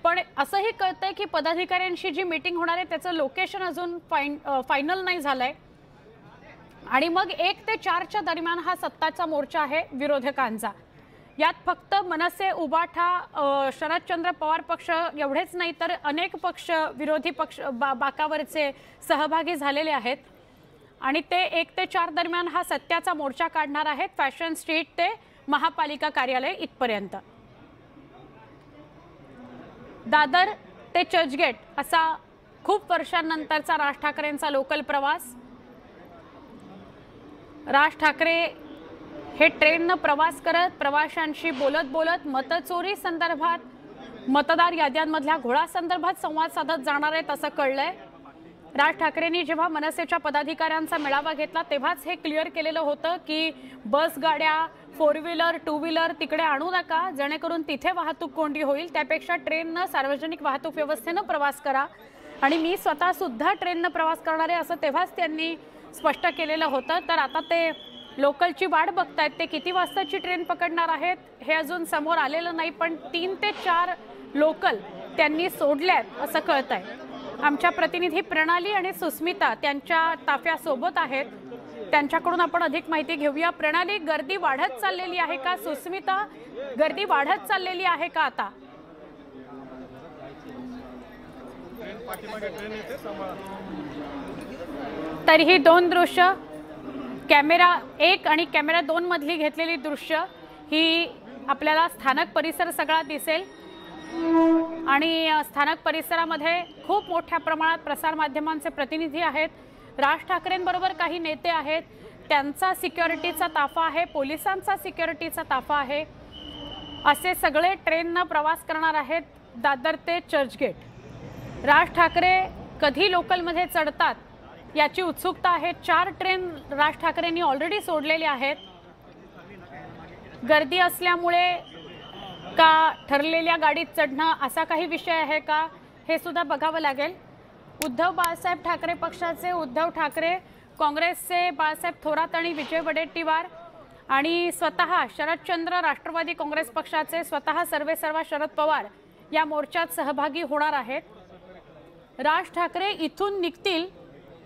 पण असंही कळतंय की पदाधिकाऱ्यांशी जी मीटिंग होणार आहे त्याचं लोकेशन अजून फायनल नाही झालंय आणि मग 1 ते 4च्या दरम्यान हा सत्ताचा मोर्चा आहे विरोधकांचा। यात फक्त मनसे, उबाठा, शरदचंद्र पवार पक्ष एवढेच नाही तर अनेक पक्ष, विरोधी पक्ष बाकावरचे सहभागी झालेले आहेत आणि ते 1 ते 4 दरम्यान हा सत्याचा मोर्चा काढणार आहेत, फॅशन स्ट्रीट ते महापालिका कार्यालय इथपर्यंत। दादर ते चर्चगेट असा खूप वर्षांनंतरचा राज ठाकरेंचा लोकल प्रवास। राज ठाकरे हे ट्रेननं प्रवास करत प्रवाशांशी बोलत बोलत मतचोरी संदर्भात, मतदार याद्यांमधल्या घोळासंदर्भात संवाद साधत जाणार आहेत असं कळलंय। राज ठाकरेंनी जेव्हा मनसेच्या पदाधिकाऱ्यांचा मेळावा घेतला तेव्हाच हे क्लिअर केलेलं होतं की बस गाड्या, 4 व्हीलर 2 व्हीलर तिकडे आणू नका, जेणेकरून तिथे वाहतूक कोंडी होईल, त्यापेक्षा ट्रेननं, सार्वजनिक वाहतूक व्यवस्थेनं प्रवास करा आणि मी स्वतः सुद्धा ट्रेननं प्रवास करणार आहे असं तेव्हाच त्यांनी स्पष्ट केलेलं होतं। तर आता ते लोकलची वाट बघतायत, ते किती वाजताची ट्रेन पकडणार आहेत हे अजून समोर आलेलं नाही, पण 3 ते 4 लोकल त्यांनी सोडल्यात असं कळतंय। आमच्या प्रतिनिधी प्रणाली आणि सुस्मिता त्यांच्या ताफ्यासोबत आहेत, त्यांच्याकडून आपण अधिक माहिती घेऊया। प्रणाली, गर्दी वाढत चाललेली आहे का? सुस्मिता, गर्दी वाढत चाललेली आहे का आता? तर ही 2 दृश्य, कॅमेरा 1 आणि कॅमेरा 2 मधली घेतलेली दृश्य ही आपल्याला स्थानक परिसर सगळा दिसेल आणि स्थानक परिसरामध्ये खूप मोठ्या प्रमाणात प्रसारमाध्यमांचे प्रतिनिधी आहेत, राज ठाकरेंबरोबर काही नेते आहेत, त्यांचा सिक्युरिटीचा ताफा आहे, पोलिसांचा सिक्युरिटीचा ताफा आहे, असे सगळे ट्रेननं प्रवास करणार आहेत दादर ते चर्चगेट। राज ठाकरे कधी लोकलमध्ये चढतात याची उत्सुकता आहे। 4 ट्रेन राज ठाकरेंनी ऑलरेडी सोडलेले आहेत। गर्दी असल्यामुळे का ठरलेल्या गाडीत चढणं असा काही विषय आहे का हे सुद्धा बघावं लागेल। उद्धव बाळासाहेब ठाकरे पक्षाचे उद्धव ठाकरे, काँग्रेसचे बाळासाहेब थोरात आणि विजय वडेट्टीवार आणि स्वतः शरदचंद्र राष्ट्रवादी काँग्रेस पक्षाचे स्वतः सर्वेसर्वा शरद पवार या मोर्चात सहभागी होणार आहेत। राज ठाकरे इथून निघतील,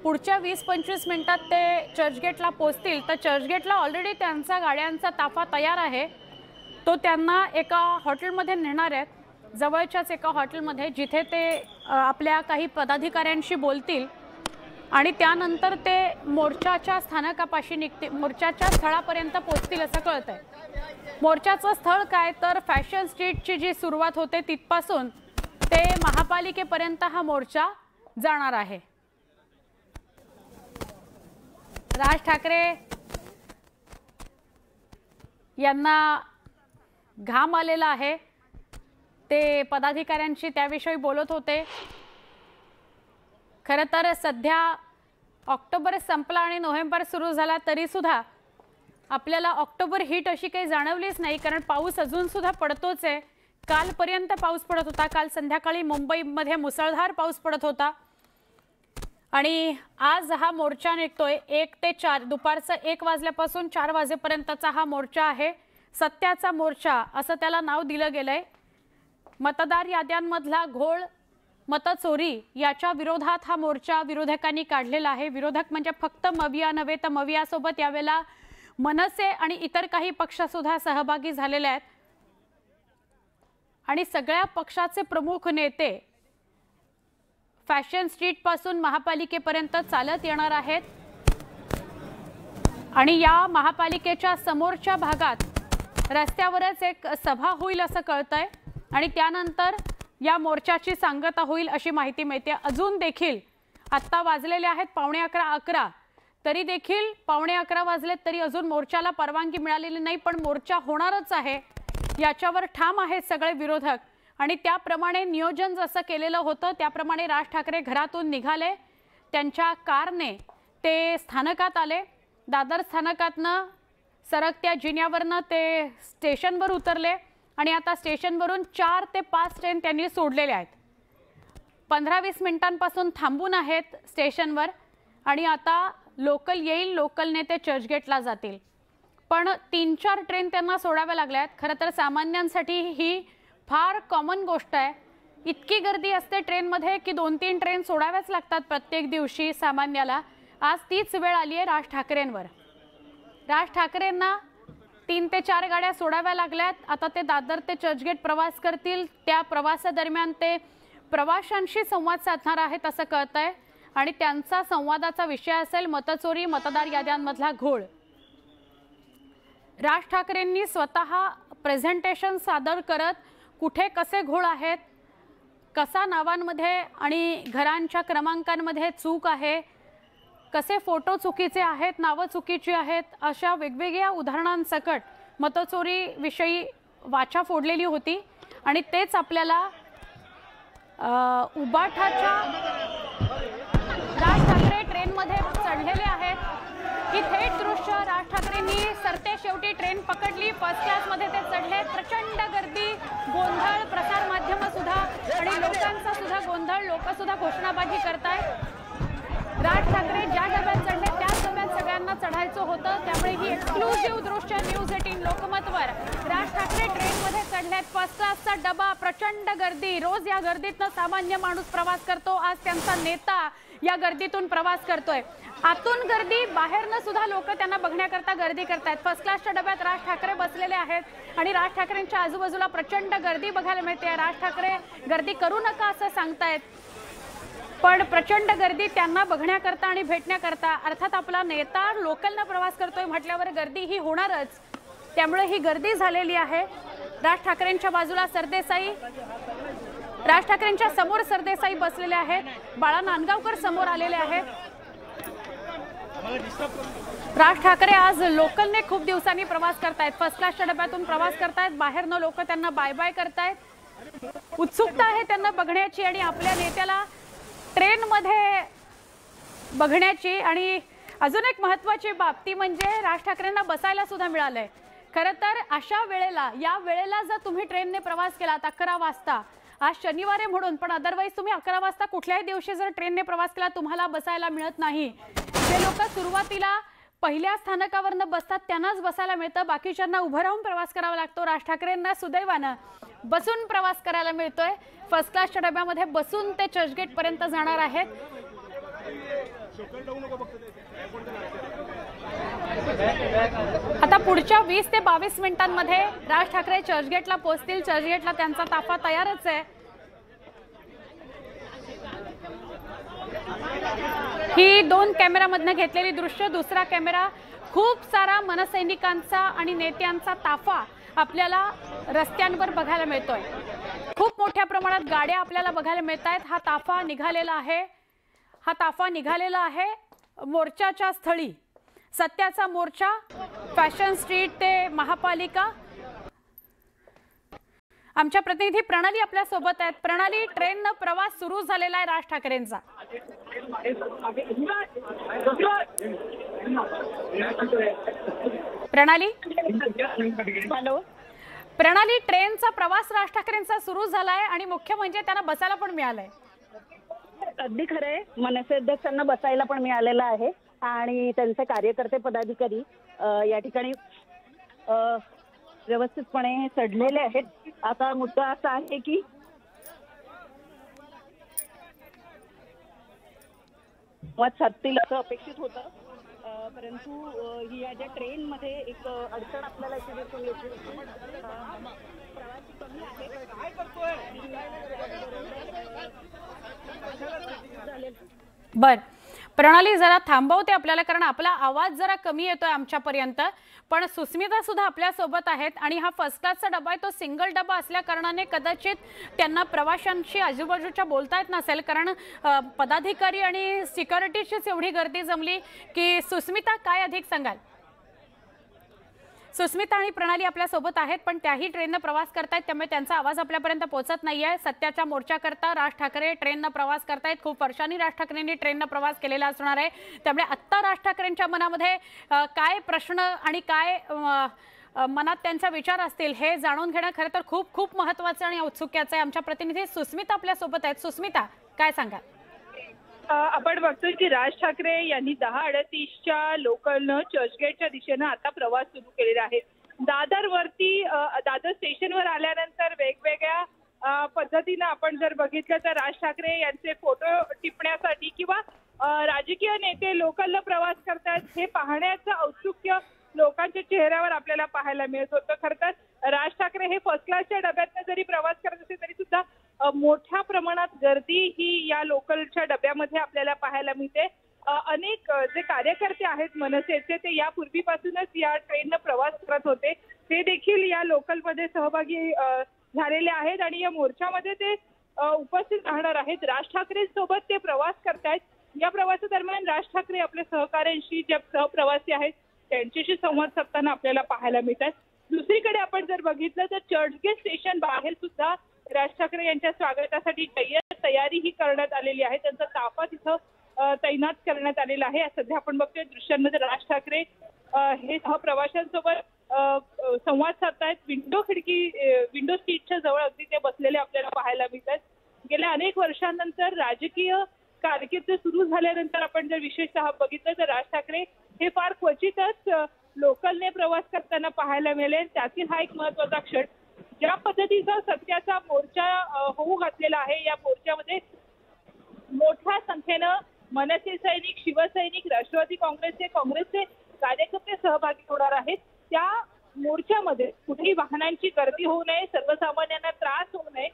पुढच्या 20-25 मिनिटात ते चर्चगेटला पोहोचतील, तर चर्चगेटला ऑलरेडी त्यांचा गाड्यांचा ताफा तयार आहे, तो त्यांना एका हॉटेलमध्ये नेणार आहेत, जवळच्याच एका हॉटेलमध्ये, जिथे ते आपल्या काही पदाधिकाऱ्यांशी बोलतील आणि त्यानंतर ते मोर्चाच्या स्थानकापाशी निघतील, मोर्चाच्या स्थळापर्यंत पोहोचतील असं कळतंय। मोर्चाचं स्थळ काय तर फॅशन स्ट्रीटची जी सुरुवात होते तिथपासून ते महापालिकेपर्यंत हा मोर्चा जाणार आहे। राज ठाकरे यांना घाम आलेला आहे, ते पदाधिकाऱ्यांशी त्याविषयी बोलत होते। खरं तर सध्या ऑक्टोबर संपला आणि नोव्हेंबर सुरू झाला तरी सुद्धा आपल्याला ऑक्टोबर हीट अशी काही जाणवलीच नाही, कारण पाऊस अजून सुद्धा पडतोच आहे. कालपर्यंत पाऊस पडत होता, काल संध्याकाळी मुंबईमध्ये मुसळधार पाऊस पडत होता आणि आज हा मोर्चा निघतोय 1 ते 4 दुपारचं 1 वाजल्यापासून 4 वाजेपर्यंतचा हा मोर्चा आहे. सत्याचा मोर्चा असं त्याला नाव दिलं गेलंय. मतदार याद्यांमधला घोळ, मतचोरी याच्या विरोधात हा मोर्चा विरोधकांनी काढलेला आहे. विरोधक म्हणजे फक्त मविया नव्हे तर मवियासोबत यावेळेला मनसे आणि इतर काही पक्ष सुद्धा सहभागी झालेले आहेत आणि सगळ्या पक्षाचे प्रमुख नेते फॅशन स्ट्रीट पासून महापालिकेपर्यंत चालत येणार आहेत आणि या महापालिकेच्या समोरच्या भागात रस्त्यावरच एक सभा होईल असं कळतंय आणि त्यानंतर या मोर्चाची सांगता होईल अशी माहिती मिळते. अजून देखील आत्ता वाजलेले आहेत 11:15 तरी देखील 11:15 वाजलेत तरी अजून मोर्चाला परवानगी मिळालेली नाही, पण मोर्चा होणारच आहे याच्यावर ठाम आहेत सगळे विरोधक आणि त्याप्रमाणे नियोजन जसं केलेलं होतं त्याप्रमाणे राज ठाकरे घरातून निघाले. त्यांच्या कारने ते स्थानकात आले. दादर स्थानकातनं सरकत्या जिन्यावरनं ते स्टेशनवर उतरले आणि आता स्टेशनवरून 4 ते 5 ट्रेन त्यांनी सोडलेल्या आहेत. 15-20 मिनिटांपासून थांबून आहेत स्टेशनवर आणि आता लोकल येईल. लोकलने ते चर्चगेटला जातील, पण 3-4 ट्रेन त्यांना सोडाव्या लागल्या आहेत. खरं तर सामान्यांसाठी ही फार कॉमन गोष्ट आहे. इतकी गर्दी असते ट्रेनमध्ये की 2-3 ट्रेन सोडाव्याच लागतात प्रत्येक दिवशी सामान्याला. आज तीच वेळ आली आहे राज ठाकरेंवर. राज ठाकरेंना 3 ते 4 गाड्या सोडाव्या लागल्यात. आता ते दादर ते चर्चगेट प्रवास करतील. त्या प्रवासादरम्यान ते प्रवाशांशी संवाद साधणार आहेत असं कळतंय आणि त्यांचा संवादाचा विषय असेल मतचोरी, मतदार याद्यांमधला घोळ. राज ठाकरेंनी स्वतः प्रेझेंटेशन सादर करत कुठे कसे घोळ आहेत, कसा नावांमध्ये आणि घरांच्या क्रमांकांमध्ये चूक आहे, कसे फोटो चुकीचे आहेत, नावं चुकीची आहेत, अशा वेगवेगळ्या उदाहरणांसकट मतचोरी विषयी वाचा फोडलेली होती आणि तेच आपल्याला उबाठाच्या राज ठाकरे ट्रेनमध्ये चढलेले आहेत. ही थेट दृश्य राज ठाकरेंनी सरते शेवटी ट्रेन पकडली. फर्स्ट क्लासमध्ये ते चढले. प्रचंड गर्दी, गोंधळ, प्रसार माध्यम सुद्धा आणि लोकांचा सुद्धा गोंधळ. लोक सुद्धा घोषणाबाजी करतायत. राज ठाकरे ज्या डब्यात चढले त्याच डब्यात सगळ्यांना चढायचं होतं, त्यामुळे ही एक्सक्लुझिव्ह दृश्य न्यूज 18 लोकमतवर. राज ठाकरे ट्रेनमध्ये चढलेत. फर्स्ट क्लासचा डबा, प्रचंड गर्दी. रोज या गर्दीतनं सामान्य माणूस प्रवास करतो, आज त्यांचा नेता या गर्दीतून प्रवास करतोय. आतून गर्दी, बाहेरनं सुद्धा लोक त्यांना बघण्याकरता गर्दी करतायत. फर्स्ट क्लासच्या डब्यात राज ठाकरे बसलेले आहेत आणि राज ठाकरेंच्या आजूबाजूला प्रचंड गर्दी बघायला मिळते. राज ठाकरे गर्दी करू नका असं सांगतायत, पण प्रचंड गर्दी त्यांना बघण्याकरता आणि भेटण्याकरता. अर्थात आपला नेता लोकलनं प्रवास करतोय म्हटल्यावर गर्दी ही होणारच, त्यामुळे ही गर्दी झालेली आहे. राज ठाकरेंच्या बाजूला सरदेसाई, राज ठाकरेंच्या समोर सरदेसाई बसलेले आहेत. बाळा नांदगावकर समोर आलेले आहेत. राज ठाकरे आज लोकलने खूप दिवसांनी प्रवास करतायत. फर्स्ट क्लासच्या डब्यातून प्रवास करतायत. बाहेरनं लोक त्यांना बाय बाय करतायत. उत्सुकता आहे त्यांना बघण्याची आणि आपल्या नेत्याला ट्रेनमध्ये बघण्याची. आणि अजून एक महत्त्वाची बाब ती म्हणजे राज ठाकरेंना बसायला सुद्धा मिळालंय. खरं तर अशा वेळेला, या वेळेला जर तुम्ही ट्रेनने प्रवास केलात 11 वाजता, आज शनिवार आहे म्हणून, पण अदरवाईज तुम्ही 11 वाजता कुठल्याही दिवशी जर ट्रेनने प्रवास केला तुम्हाला बसायला मिळत नाही. जे लोक सुरुवातीला पहिल्या स्थानकावरनं बसतात त्यांनाच बसायला मिळतं, बाकीच्यांना उभं राहून प्रवास करावा लागतो. राज ठाकरेंना सुदैवानं बसून प्रवास करायला मिळतोय. फर्स्ट क्लासच्या डब्यामध्ये बसून ते चर्चगेट पर्यंत जाणार आहेत. आता पुढच्या 20 ते 22 मिनिटांमध्ये राज ठाकरे चर्चगेटला पोहोचतील. चर्चगेटला त्यांचा ताफा तयारच आहे. ही 2 कॅमेरामधनं घेतलेली दृश्य. दुसरा कॅमेरा, खूप सारा मनसैनिकांचा आणि नेत्यांचा ताफा आपल्याला रस्त्यांवर बघायला मिळतोय. खूप मोठ्या प्रमाणात गाड्या आपल्याला बघायला मिळत आहेत. हा ताफा निघालेला आहे मोर्चाच्या स्थळी. सत्याचा मोर्चा फॅशन स्ट्रीट ते महापालिका. आमच्या प्रतिनिधी प्रणाली आपल्या सोबत आहेत. प्रणाली, ट्रेननं प्रवास सुरू झालेला आहे राज ठाकरेंचा. प्रणाली हॅलो. प्रणाली, ट्रेनचा प्रवास राज ठाकरेंचा सुरू झालाय आणि मुख्य म्हणजे त्यांना बसायला पण मिळालंय. अगदी खरंय, मनसे अध्यक्षांना बसायला पण मिळालेलं आहे आणि त्यांचे कार्यकर्ते पदाधिकारी या ठिकाणी व्यवस्थितपणे चढलेले आहेत. आता मुद्दा असा आहे की मत साधतील असं अपेक्षित होतं, परंतु ही या ज्या ट्रेनमध्ये एक अडचण आपल्याला इथे दिसून येते. प्रवासी कमी आहे. बर प्रणाली, जरा थांबवते आपल्याला कारण आपला आवाज जरा कमी येतोय आमच्यापर्यंत. पण सुस्मिता सुद्धा आपल्या सोबत आहेत आणि हा फर्स्ट क्लासचा डबा आहे, तो सिंगल डबा असल्या कारणाने कदाचित त्यांना प्रवाशांशी आजूबाजूच्या बोलता येत नसेल, कारण पदाधिकारी आणि सिक्युरिटीचीच एवढी गर्दी जमली की. सुस्मिता, काय अधिक सांगाल? सुस्मिता आणि प्रणाली आपल्या सोबत आहेत, पण त्याही ट्रेननं प्रवास करतायत, त्यामुळे त्यांचा आवाज आपल्यापर्यंत पोहोचत नाहीये. सत्याच्या मोर्चाकरता राज ठाकरे ट्रेननं प्रवास करतायत. खूप वर्षांनी राज ठाकरेंनी ट्रेननं प्रवास केलेला असणार आहे, त्यामुळे आत्ता राज ठाकरेंच्या मनामध्ये काय प्रश्न आणि काय मनात त्यांचा विचार असतील हे जाणून घेणं खरं तर खूप खूप महत्त्वाचं आणि औत्सुक्याचं आहे. आमच्या प्रतिनिधी सुस्मिता आपल्या सोबत आहेत. सुस्मिता, काय सांगाल? आपण बघतोय की राज ठाकरे यांनी 10:38च्या लोकलनं चर्चगेटच्या दिशेनं आता प्रवास सुरू केलेला आहे. दादरवरती दादर स्टेशनवर आल्यानंतर वेगवेगळ्या पद्धतीनं आपण जर बघितलं तर राज ठाकरे यांचे फोटो टिपण्यासाठी किंवा राजकीय नेते लोकलनं प्रवास करतात हे पाहण्याचं औत्सुक्य लोकांच्या चेहऱ्यावर आपल्याला पाहायला मिळत होतं. खरं तर राज ठाकरे हे फर्स्ट क्लासच्या डब्यातनं जरी प्रवास करत असेल तरी सुद्धा मोठ्या प्रमाणात गर्दी ही या लोकलच्या डब्यामध्ये आपल्याला पाहायला मिळते. अनेक जे कार्यकर्ते आहेत मनसेचे ते यापूर्वीपासूनच या ट्रेननं प्रवास करत होते, ते देखील या लोकलमध्ये सहभागी झालेले आहेत आणि या मोर्चामध्ये ते उपस्थित राहणार आहेत. राज ठाकरे सोबत ते प्रवास करतायत. या प्रवासादरम्यान राज ठाकरे आपल्या सहकाऱ्यांशी जे सहप्रवासी आहेत त्यांच्याशी संवाद साधताना आपल्याला पाहायला मिळतात. दुसरीकडे आपण जर बघितलं तर चर्चगेट स्टेशन बाहेर सुद्धा राज ठाकरे यांच्या स्वागतासाठी तयारी ही करण्यात आलेली आहे. त्यांचा ताफा तिथं तैनात करण्यात आलेला आहे. सध्या आपण बघतोय दृश्यांमध्ये राज ठाकरे हे सहप्रवाशांसोबत संवाद साधतायत. विंडो सीटच्या जवळ अगदी ते बसलेले आपल्याला पाहायला मिळतात. गेल्या अनेक वर्षांनंतर राजकीय कारकीर्द सुरू झाल्यानंतर आपण जर विशेषतः बघितलं तर राज ठाकरे हे फार क्वचितच लोकलने प्रवास करताना पाहायला मिळेल. त्यातील हा एक महत्वाचा क्षण. ज्या पद्धतीचा सत्याचा मोर्चा होऊ घातलेला आहे, या मोर्चामध्ये मोठ्या संख्येनं मनसे सैनिक, शिवसैनिक, राष्ट्रवादी काँग्रेसचे कार्यकर्ते सहभागी होणार आहेत. त्या मोर्चामध्ये कुठेही वाहनांची गर्दी होऊ नये, सर्वसामान्यांना त्रास होऊ नये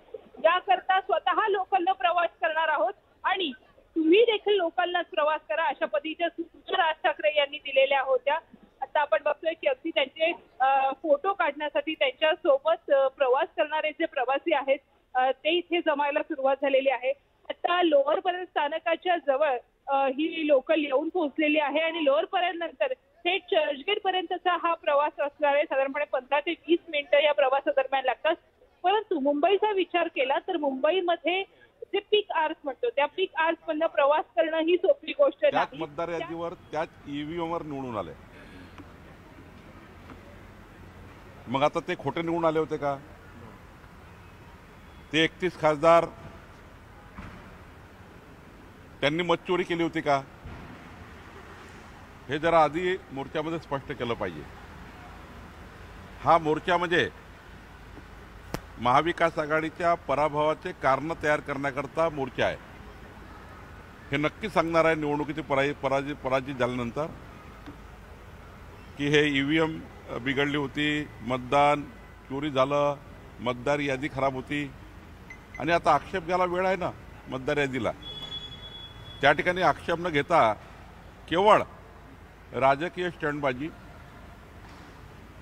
याकरता स्वतः लोकलनं प्रवास करणार आहोत आणि तुम्ही देखील लोकलनंच प्रवास करा अशा पद्धतीच्या सूचना राज ठाकरे यांनी दिलेल्या होत्या. आता आपण बघतोय की अगदी त्यांचे फोटो काढण्यासाठी त्यांच्या सोबत प्रवास करणारे जे प्रवासी आहेत ते इथे जमायला सुरुवात झालेली आहे. आता लोअर परेल स्थानकाच्या जवळ ही लोकल येऊन पोहोचलेली आहे आणि लोअर परेल नंतर थेट चर्चगेट पर्यंतचा हा प्रवास असणार आहे. साधारणपणे 15 ते 20 मिनिटं या प्रवासादरम्यान लागतात. परंतु मुंबईचा विचार केला तर मुंबईमध्ये जे पीक आवर्स म्हणतो त्या पीक आवर्स मधनं प्रवास करणं ही सोपी गोष्ट नाही. मतदार यादीवर त्याच ईव्हीएमवर निवडून आले, मग आता ते खोटे निवडून आले होते का? ते 31 खासदार त्यांनी मतचोरी केली होती का? हे जरा आधी मोर्चामध्ये स्पष्ट केलं पाहिजे. हा मोर्चा म्हणजे महाविकास आघाडीच्या पराभवाचे कारण तयार करण्याकरता मोर्चा आहे. हे नक्की सांगणार आहे निवडणुकीची पराजित झाल्यानंतर की हे ईव्हीएम बिघडली होती, मतदान चोरी झालं, मतदार यादी खराब होती आणि आता आक्षेप घ्यायला वेळ आहे ना मतदार यादीला. त्या ठिकाणी आक्षेप न घेता केवळ राजकीय स्टंटबाजी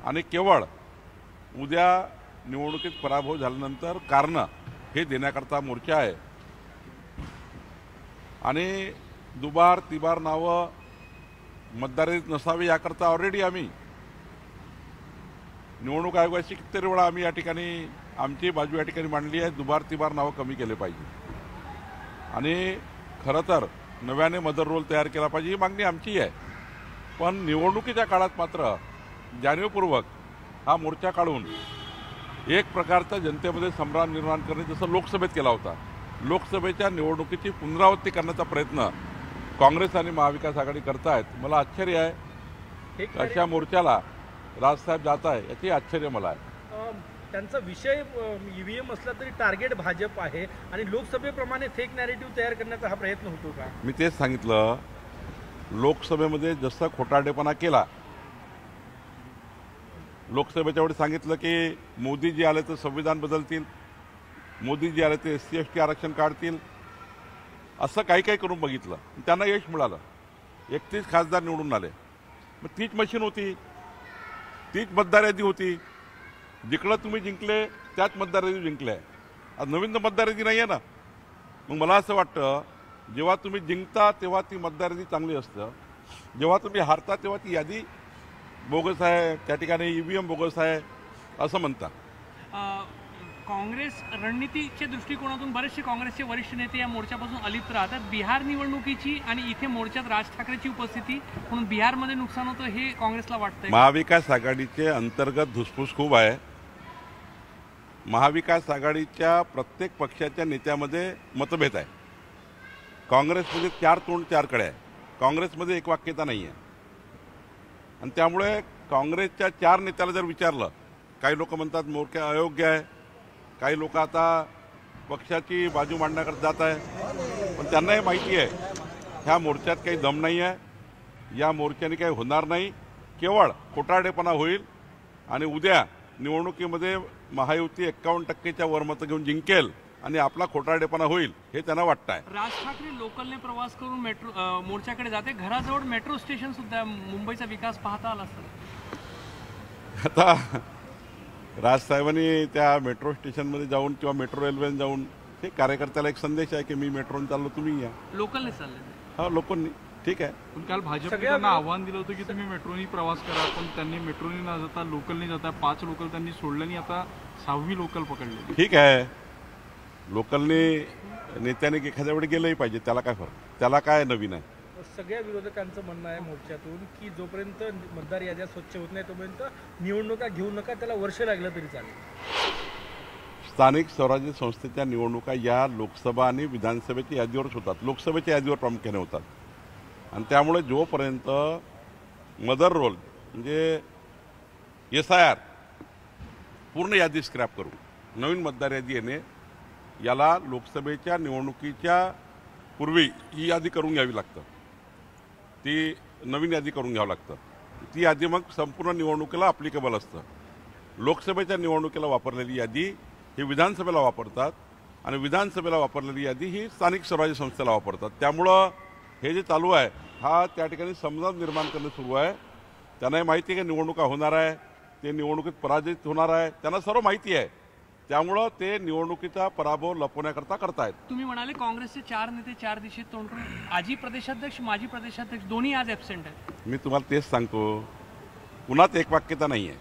आणि केवळ उद्या निवडणुकीत पराभव झाल्यानंतर कारण हे देण्याकरता मोर्चा आहे. आणि दुबार तिबार नावं मतदारीत नसावी याकरता ऑलरेडी आम्ही निवडणूक आयोगाची कितीतरी वेळा आम्ही या ठिकाणी आमची बाजू या ठिकाणी मांडली आहे. दुबार तिबार नावं कमी केले पाहिजे आणि खरं तर नव्याने मदर रोल तयार केला पाहिजे ही मागणी आमची आहे. पण निवडणुकीच्या काळात मात्र जाणीवपूर्वक हा मोर्चा काढून एक प्रकारचा जनतेमध्ये संभ्रम निर्माण करणे जसं लोकसभेत केला होता, लोकसभेच्या निवडणुकीची पुनरावृत्ती करण्याचा प्रयत्न काँग्रेस आणि महाविकास आघाडी करतायत. मला आश्चर्य आहे अशा मोर्चाला राजसाहेब जात आहे, याची आश्चर्य मला आहे. त्यांचा विषय ईव्हीएम असला तरी टार्गेट भाजप आहे आणि लोकसभेप्रमाणे फेक नॅरेटिव्ह तयार करण्याचा हा प्रयत्न होतो का? मी तेच सांगितलं, लोकसभेमध्ये जसं खोटारडेपणा केला, लोकसभेच्या वेळी सांगितलं की मोदीजी आले तर संविधान बदलतील, मोदीजी आले तर SC ST आरक्षण काढतील, असं काही काही करून बघितलं, त्यांना यश मिळालं. 31 खासदार निवडून आले. मग तीच मशीन होती, तीच मतदार यादी होती, जिकडं तुम्ही जिंकले त्याच मतदार यादी जिंकले आहे. आज नवीन मतदार यादी नाही आहे ना. मग मला असं वाटतं, जेव्हा तुम्ही जिंकता तेव्हा ती मतदार यादी चांगली असतं, जेव्हा तुम्ही हारता तेव्हा ती यादी बोगस आहे, त्या ठिकाणी EVM बोगस आहे असं म्हणता. काँग्रेस रणनीतीच्या दृष्टिकोनातून बरेचसे काँग्रेसचे वरिष्ठ नेते या मोर्चापासून अलिप्त राहतात. बिहार निवडणुकीची आणि इथे मोर्चात राज ठाकरेची उपस्थिती म्हणून बिहारमध्ये नुकसान होतं हे काँग्रेसला वाटतंय. महाविकास आघाडीचे अंतर्गत धुसफूस खूप आहे. महाविकास आघाडीच्या प्रत्येक पक्षाच्या नेत्यामध्ये मतभेद आहे. काँग्रेसमध्ये 4 तोंड 4 कडे आहे. काँग्रेसमध्ये एकवाक्यता नाही आहे आणि त्यामुळे काँग्रेसच्या 4 नेत्याला जर विचारलं, काही लोक म्हणतात मोर्चा अयोग्य आहे, काही लोक आता पक्षाची बाजू मांडण्याकडे जात आहे, पण त्यांनाही माहिती आहे ह्या मोर्चात काही दम नाही आहे, या मोर्चाने काही होणार नाही, केवळ खोटारडेपणा होईल आणि उद्या निवडणुकीमध्ये महायुती 51% वर मतं घेऊन जिंकेल आणि आपला खोटारडेपणा होईल हे त्यांना वाटतं आहे. राज ठाकरे लोकलने प्रवास करून मोर्चाकडे जाते. घराजवळ मेट्रो स्टेशन सुद्धा, मुंबईचा विकास पाहता आला असता. आता राजसाहेबांनी त्या मेट्रो स्टेशनमध्ये जाऊन किंवा मेट्रो रेल्वेने जाऊन ते कार्यकर्त्याला एक संदेश आहे की मी मेट्रोने चाललो, तुम्ही या. लोकलने चालले. हा, लोकांनी ठीक आहे. पण काल भाजपने त्यांना आव्हान दिलं होतं की तुम्ही मेट्रोनी प्रवास करा, पण त्यांनी मेट्रोनी न जाता लोकलने जाता 5 लोकल त्यांनी सोडलं आणि आता 6वी लोकल पकडली. ठीक आहे, लोकलने नेत्याने एखाद्या वेळी गेलंही पाहिजे, त्याला काय फरक, त्याला काय नवीन आहे. सगळ्या विरोधकांचं म्हणणं आहे मोर्चातून की जोपर्यंत मतदार याद्या स्वच्छ होत नाही तोपर्यंत निवडणुका घेऊ नका, त्याला वर्ष लागलं तरी चालेल. स्थानिक स्वराज्य संस्थेच्या निवडणुका या लोकसभा आणि विधानसभेच्या यादीवरच होतात, लोकसभेच्या यादीवर प्रामुख्याने होतात. आणि त्यामुळे जोपर्यंत मदर रोल म्हणजे SIR पूर्ण यादी स्क्रॅप करू, नवीन मतदार यादी येणे, याला लोकसभेच्या निवडणुकीच्या पूर्वी ही यादी करून घ्यावी लागतं, ती नवीन यादी करून घ्यावं लागतं. ती यादी मग संपूर्ण निवडणुकीला अप्लिकेबल असतं. लोकसभेच्या निवडणुकीला वापरलेली यादी ही विधानसभेला वापरतात आणि विधानसभेला वापरलेली यादी ही स्थानिक स्वराज्य संस्थेला वापरतात. त्यामुळं हे जे चालू आहे हा त्या ठिकाणी समजावून निर्माण करणं सुरू आहे. त्यांनाही माहिती आहे की निवडणुका होणार आहे, ते निवडणुकीत पराजित होणार आहे, त्यांना सर्व माहिती आहे. त्यामुळं ते निवडणुकीचा पराभव लपवण्याकरता करतायत. तुम्ही म्हणाले काँग्रेसचे 4 नेते 4 दिशेत तोंड करून, आजी प्रदेशाध्यक्ष माजी प्रदेशाध्यक्ष दोन्ही आज ॲब्सेंट आहेत. मी तुम्हाला तेच सांगतो, पुन्हाच एकवाक्यता नाही आहे.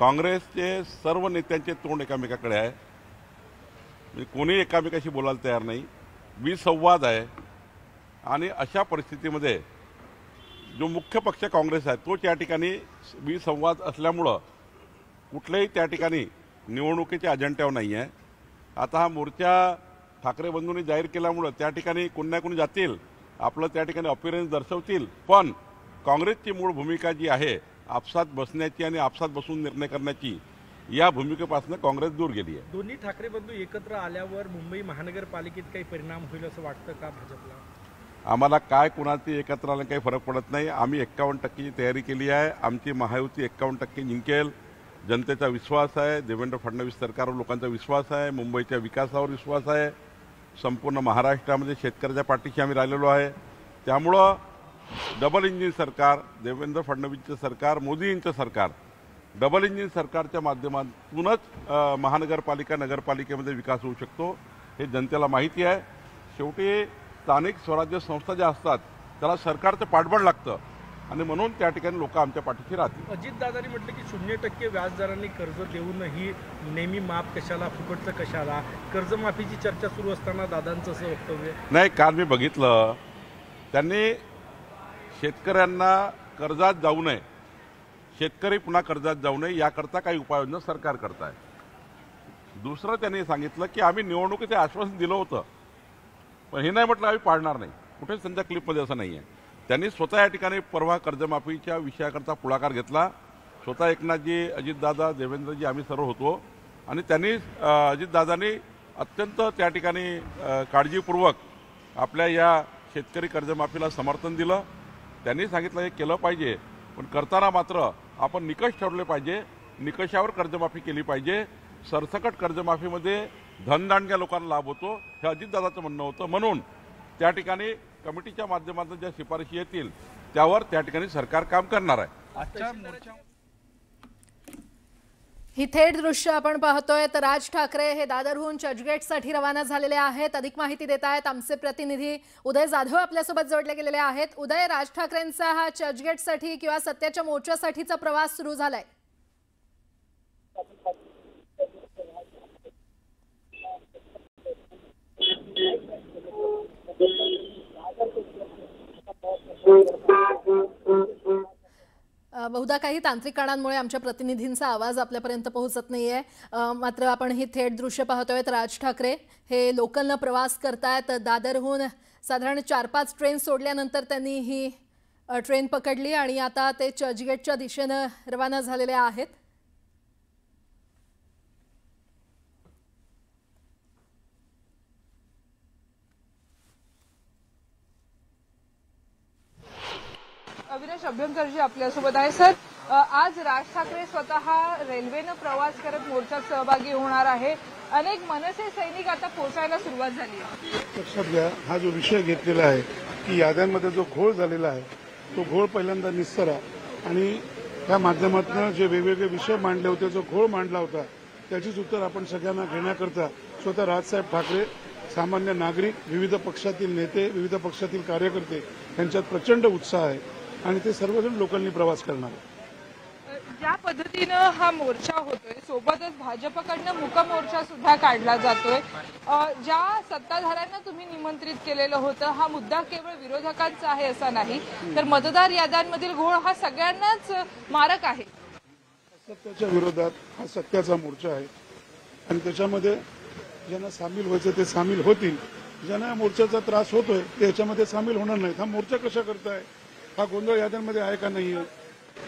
काँग्रेसचे सर्व नेत्यांचे तोंड एकामेकाकडे आहे, म्हणजे कोणी एकामेकाशी बोलायला तयार नाही, विसंवाद आहे. आणि अशा परिस्थितीमध्ये जो मुख्य पक्ष काँग्रेस आहे तो त्या ठिकाणी विसंवाद असल्यामुळं कुठल्याही त्या ठिकाणी निवडणुकीच्या अजेंड्यावर नाही आहे. आता हा मोर्चा ठाकरे बंधूंनी जाहीर केल्यामुळं त्या ठिकाणी कोणी ना कोणी जातील, आपलं त्या ठिकाणी अपीयरन्स दर्शवतील, पण काँग्रेसची मूळ भूमिका जी आहे आपसात बसण्याची आणि आपसात बसून निर्णय करण्याची, या भूमिकेपासून काँग्रेस दूर गेली आहे. दोन्ही ठाकरे बंधू एकत्र आल्यावर मुंबई महानगरपालिकेत काही परिणाम होईल असं वाटतं का भाजपला? आम्हाला काय कुणाची एकत्र आल्याने काही फरक पडत नाही. आम्ही 51%ची तयारी केली आहे. आमची महायुती 51% जिंकेल. जनतेचा विश्वास आहे, देवेंद्र फडणवीस सरकारवर लोकांचा विश्वास आहे, मुंबईच्या विकासावर विश्वास आहे, संपूर्ण महाराष्ट्रामध्ये शेतकऱ्याच्या पाठीशी आम्ही राहिलेलो आहे. त्यामुळं डबल इंजिन सरकार, देवेंद्र फडणवीसचं सरकार, मोदींचं सरकार, डबल इंजिन सरकारच्या माध्यमातूनच महानगरपालिका नगरपालिकेमध्ये विकास होऊ शकतो हे जनतेला माहिती आहे. शेवटी स्थानिक स्वराज्य संस्था ज्या असतात त्याला सरकारचं पाठबळ लागतं आणि म्हणून त्या ठिकाणी लोक आमच्या पाठीशी राहतील. अजितदादांनी म्हटलं की 0% व्याजदरांनी कर्ज देऊनही नेहमी माफ कशाला, फुकटचं कशाला, कर्जमाफीची चर्चा सुरू असताना दादांचं असं वक्तव्य नाही. काल मी बघितलं त्यांनी शेतकऱ्यांना कर्जात जाऊ नये शेतकरी पुन्हा कर्जात जाऊ नये याकरता काही उपाययोजना सरकार करत आहे. दुसरं त्यांनी सांगितलं की आम्ही निवडणुकीचे आश्वासन दिलं होतं, पण हे नाही म्हटलं आम्ही पाळणार नाही. कुठेच त्यांच्या क्लिपमध्ये असं नाही आहे. त्यांनी स्वतः या ठिकाणी परवा कर्जमाफीच्या विषयाकरता पुढाकार घेतला. स्वतः एकनाथजी, अजितदादा, देवेंद्रजी आम्ही सर्व होतो आणि त्यांनी अजितदादांनी अत्यंत त्या ठिकाणी काळजीपूर्वक आपल्या या शेतकरी कर्जमाफीला समर्थन दिलं. त्यांनी सांगितलं हे केलं पाहिजे, पण करताना मात्र आपण निकष ठरवले पाहिजे, निकषावर कर्जमाफी केली पाहिजे. सरसकट कर्जमाफीमध्ये धनदांडग्या लोकांना लाभ होतो हे अजितदादाचं म्हणणं होतं. म्हणून त्या ठिकाणी कमिटीच्या माध्यमातून ज्या शिफारशी येतील त्यावर त्या ठिकाणी सरकार काम करणार आहे. ही थेट दृश्य आपण पाहतोय तर राज ठाकरे हे दादरहून चर्चगेटसाठी रवाना झालेले आहेत. अधिक माहिती देत आहेत आमचे प्रतिनिधी उदय जाधव आपल्यासोबत जोडले गेलेले आहेत. उदय, राज ठाकरेंचा हा चर्चगेटसाठी किंवा सत्याच्या मोर्चासाठीचा प्रवास सुरू झालाय. बहुधा काही तांत्रिक कारणांमुळे आमच्या प्रतिनिधींचा आवाज आपल्यापर्यंत पोहोचत नाहीये. मात्र आपण ही थेट दृश्य पाहतोय. राज ठाकरे हे लोकलनं प्रवास करतायत. दादरहून साधारण 4-5 ट्रेन सोडल्यानंतर त्यांनी ही ट्रेन पकडली आणि आता ते चर्चगेटच्या दिशेनं रवाना झालेले आहेत. अविनाश अभ्यंकरजी आपल्यासोबत आहे. सर, आज राज ठाकरे स्वतः रेल्वेनं प्रवास करत मोर्चात सहभागी होणार आहे. अनेक मनसे सैनिक आता पोहोचायला सुरुवात झाली आहे. लक्षात घ्या, हा जो विषय घेतलेला आहे की याद्यांमध्ये जो घोळ झालेला आहे तो घोळ पहिल्यांदा निस्तरा आणि त्या माध्यमातून जे वेगवेगळे विषय मांडले होते, जो घोळ मांडला होता त्याचीच उत्तर आपण सगळ्यांना घेण्याकरता स्वतः राजसाहेब ठाकरे, सामान्य नागरिक, विविध पक्षातील नेते, विविध पक्षातील कार्यकर्ते यांच्यात प्रचंड उत्साह आहे आणि ते सर्वजण लोकांनी प्रवास करणार. ज्या पद्धतीनं हा मोर्चा होतोय, सोबतच भाजपकडनं मूक मोर्चा सुद्धा काढला जातोय. ज्या सत्ताधाऱ्यांना तुम्ही निमंत्रित केलेलं होतं, हा मुद्दा केवळ विरोधकांचा आहे असा नाही, तर मतदार याद्यांमधील घोळ हा सगळ्यांनाच मारक आहे. सत्याच्या विरोधात हा सत्याचा मोर्चा आहे आणि त्याच्यामध्ये ज्यांना सामील व्हायचं ते सामील होतील. ज्यांना मोर्चाचा त्रास होतोय ते याच्यामध्ये सामील होणार नाहीत. हा मोर्चा कशा करताय? हा गोंधळ याद्यांमध्ये आहे का नाहीये?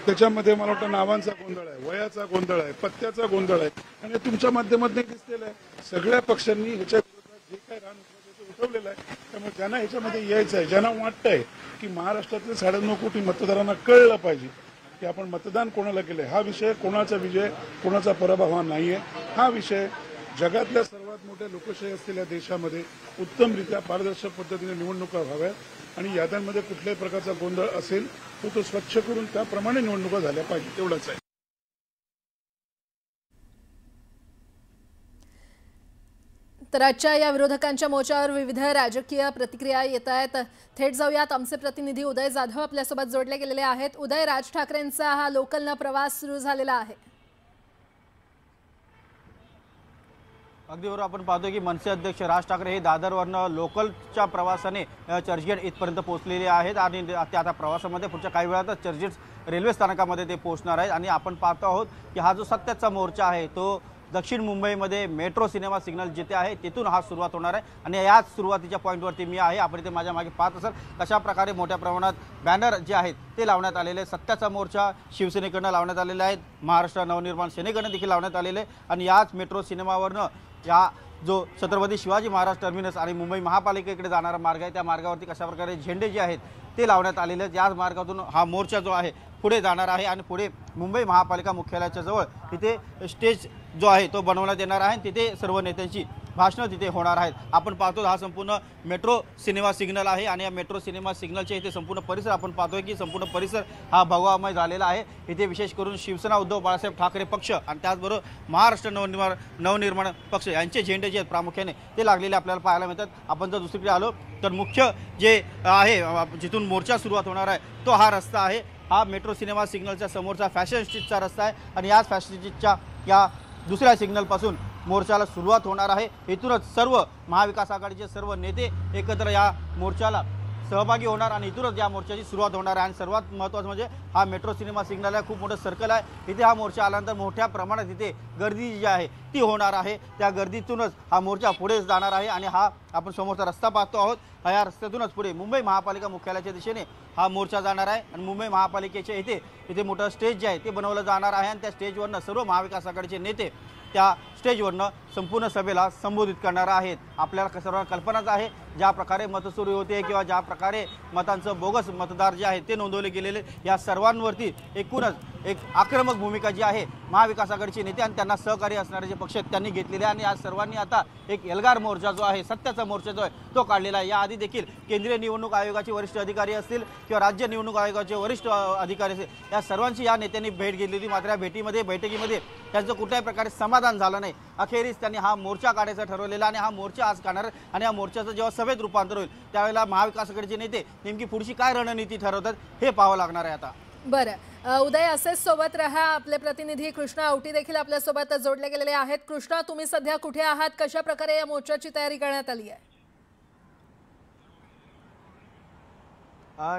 त्याच्यामध्ये मला वाटतं नावांचा गोंधळ आहे, वयाचा गोंधळ आहे, पत्त्याचा गोंधळ आहे आणि तुमच्या माध्यमातून दिसलेलं आहे. सगळ्या पक्षांनी ह्याच्या विरोधात जे काय रान उठवलेलं आहे, त्यामुळे ज्यांना ह्याच्यामध्ये यायचं आहे, ज्यांना वाटतंय की महाराष्ट्रातले 9.5 कोटी मतदारांना कळलं पाहिजे की आपण मतदान कोणाला केलंय, हा विषय कोणाचा विजय कोणाचा पराभव हा नाहीये. हा विषय जगातल्या सर्वात मोठ्या लोकशाही असलेल्या देशामध्ये उत्तमरित्या पारदर्शक पद्धतीने निवडणुका व्हाव्यात आणि याद्यांमध्ये कुठल्याही प्रकारचा गोंधळ असेल तो स्वच्छ करून त्याप्रमाणे निवडणुका झाल्या पाहिजे, तेवढंच आहे. तर आजच्या या विरोधकांच्या मोर्चावर विविध राजकीय प्रतिक्रिया येत आहेत. थेट जाऊयात, आमचे प्रतिनिधी उदय जाधव आपल्यासोबत जोडले गेलेले आहेत. उदय, राज ठाकरेंचा हा लोकलनं प्रवास सुरू झालेला आहे. अगदी बरोबर, आपण पाहतो की मनसे अध्यक्ष राज ठाकरे हे दादरवरनं लोकलच्या प्रवासाने चर्चगेट इथपर्यंत पोहोचलेले आहेत आणि ते आता प्रवासामध्ये पुढच्या काही वेळातच चर्चगेट रेल्वे स्थानकामध्ये ते पोहोचणार आहेत. आणि आपण पाहतो आहोत की हा जो सत्याचा मोर्चा आहे तो दक्षिण मुंबईमध्ये मेट्रो सिनेमा सिग्नल जिथे आहे तिथून हा सुरुवात होणार आहे आणि याच सुरुवातीच्या पॉईंटवरती मी आहे. आपण इथे माझ्या मागे पाहत असाल कशा प्रकारे मोठ्या प्रमाणात बॅनर जे आहेत ते लावण्यात आलेले. सत्याचा मोर्चा शिवसेनेकडनं लावण्यात आलेला आहे, महाराष्ट्र नवनिर्माण सेनेकडनं देखील लावण्यात आलेले आणि याच मेट्रो सिनेमावरनं या जो छत्रपती शिवाजी महाराज टर्मिनस आणि मुंबई महापालिकेकडे जाणारा मार्ग आहे त्या मार्गावरती कशा प्रकारे झेंडे जे आहेत ते लावण्यात आलेले आहेत. याच मार्गातून हा मोर्चा जो आहे पुढे जाणार आहे आणि पुढे मुंबई महापालिका मुख्यालयाच्या जवळ तिथे स्टेज जो आहे तो बनवण्यात येणार आहे. तिथे सर्व नेत्यांची भाषणं तिथे होणार आहेत. आपण पाहतो हा संपूर्ण मेट्रो सिनेमा सिग्नल आहे आणि या मेट्रो सिनेमा सिग्नलचे इथे संपूर्ण परिसर आपण पाहतोय की संपूर्ण परिसर हा भगवामय झालेला आहे. इथे विशेष करून शिवसेना उद्धव बाळासाहेब ठाकरे पक्ष आणि त्याचबरोबर महाराष्ट्र नवनिर्माण पक्ष यांचे झेंडे जे आहेत प्रामुख्याने ते लागलेले आपल्याला पाहायला मिळतात. आपण जर दुसरीकडे आलो तर मुख्य जे आहे जिथून मोर्चा सुरुवात होणार आहे तो हा रस्ता आहे. हा मेट्रो सिनेमा सिग्नलच्या समोरचा फॅशन स्ट्रीटचा रस्ता आहे आणि याच फॅशन स्ट्रीटच्या या दुसऱ्या सिग्नलपासून मोर्चाला सुरुवात होणार आहे. इथूनच सर्व महाविकास आघाडीचे सर्व नेते एकत्र या मोर्चाला सहभागी होणार आणि इथूनच या मोर्चाची सुरुवात होणार आहे। आणि सर्वात महत्त्वाचं म्हणजे हा मेट्रो सिनेमा सिग्नल आहे, खूप मोठं सर्कल आहे, इथे हा मोर्चा आल्यानंतर मोठ्या प्रमाणात इथे गर्दी जी आहे ती होणार आहे। त्या गर्दीतूनच हा मोर्चा पुढे जाणार आहे आणि हा आपण समोरचा रस्ता पाहतो आहोत, या रस्त्यातूनच पुढे मुंबई महापालिका मुख्यालयाच्या दिशेने हा मोर्चा जाणार आहे। आणि मुंबई महापालिकेच्या इथे मोठं स्टेज जे आहे ते बनवलं जाणार आहे आणि त्या स्टेजवरनं सर्व महाविकास आघाडीचे नेते त्या स्टेजवरनं संपूर्ण सभेला संबोधित करणार आहेत। आपल्याला सर्वांना कल्पनाच आहे ज्या प्रकारे मतचोरी होते किंवा ज्या प्रकारे मतांचं बोगस मतदार जे आहे ते नोंदवले गेलेले, या सर्वांवरती एकूणच एक आक्रमक भूमिका जी आहे महाविकास आघाडीचे नेते आणि त्यांना सहकार्य असणारे जे पक्ष आहेत त्यांनी घेतलेले आहे। आणि आज सर्वांनी आता एक एल्गार मोर्चा जो आहे, सत्याचा मोर्चा जो आहे तो काढलेला आहे। याआधी देखील केंद्रीय निवडणूक आयोगाचे वरिष्ठ अधिकारी असतील किंवा राज्य निवडणूक आयोगाचे वरिष्ठ अधिकारी असतील, या सर्वांची या नेत्यांनी भेट घेतली, मात्र या बैठकीमध्ये त्यांचं कुठल्याही प्रकारे समाधान झालं नाही। अखेरीस त्यांनी हा मोर्चा काढायचा ठरवलेला आणि हा मोर्चा आज काढणार आणि या मोर्चाचं जेव्हा सभेत रूपांतर होईल त्यावेळेला महाविकास आघाडीचे नेते नेमकी पुढची काय रणनीती ठरवतात हे पाहावं लागणार आहे। आता बरं उदय, असेच सोबत रहा। आपले प्रतिनिधी कृष्णा आवटी देखील आपल्या सोबत जोडले गेलेले आहेत। कृष्णा, तुम्ही सध्या कुठे आहात? कशा प्रकारे या मोर्चाची तयारी करण्यात आली आहे?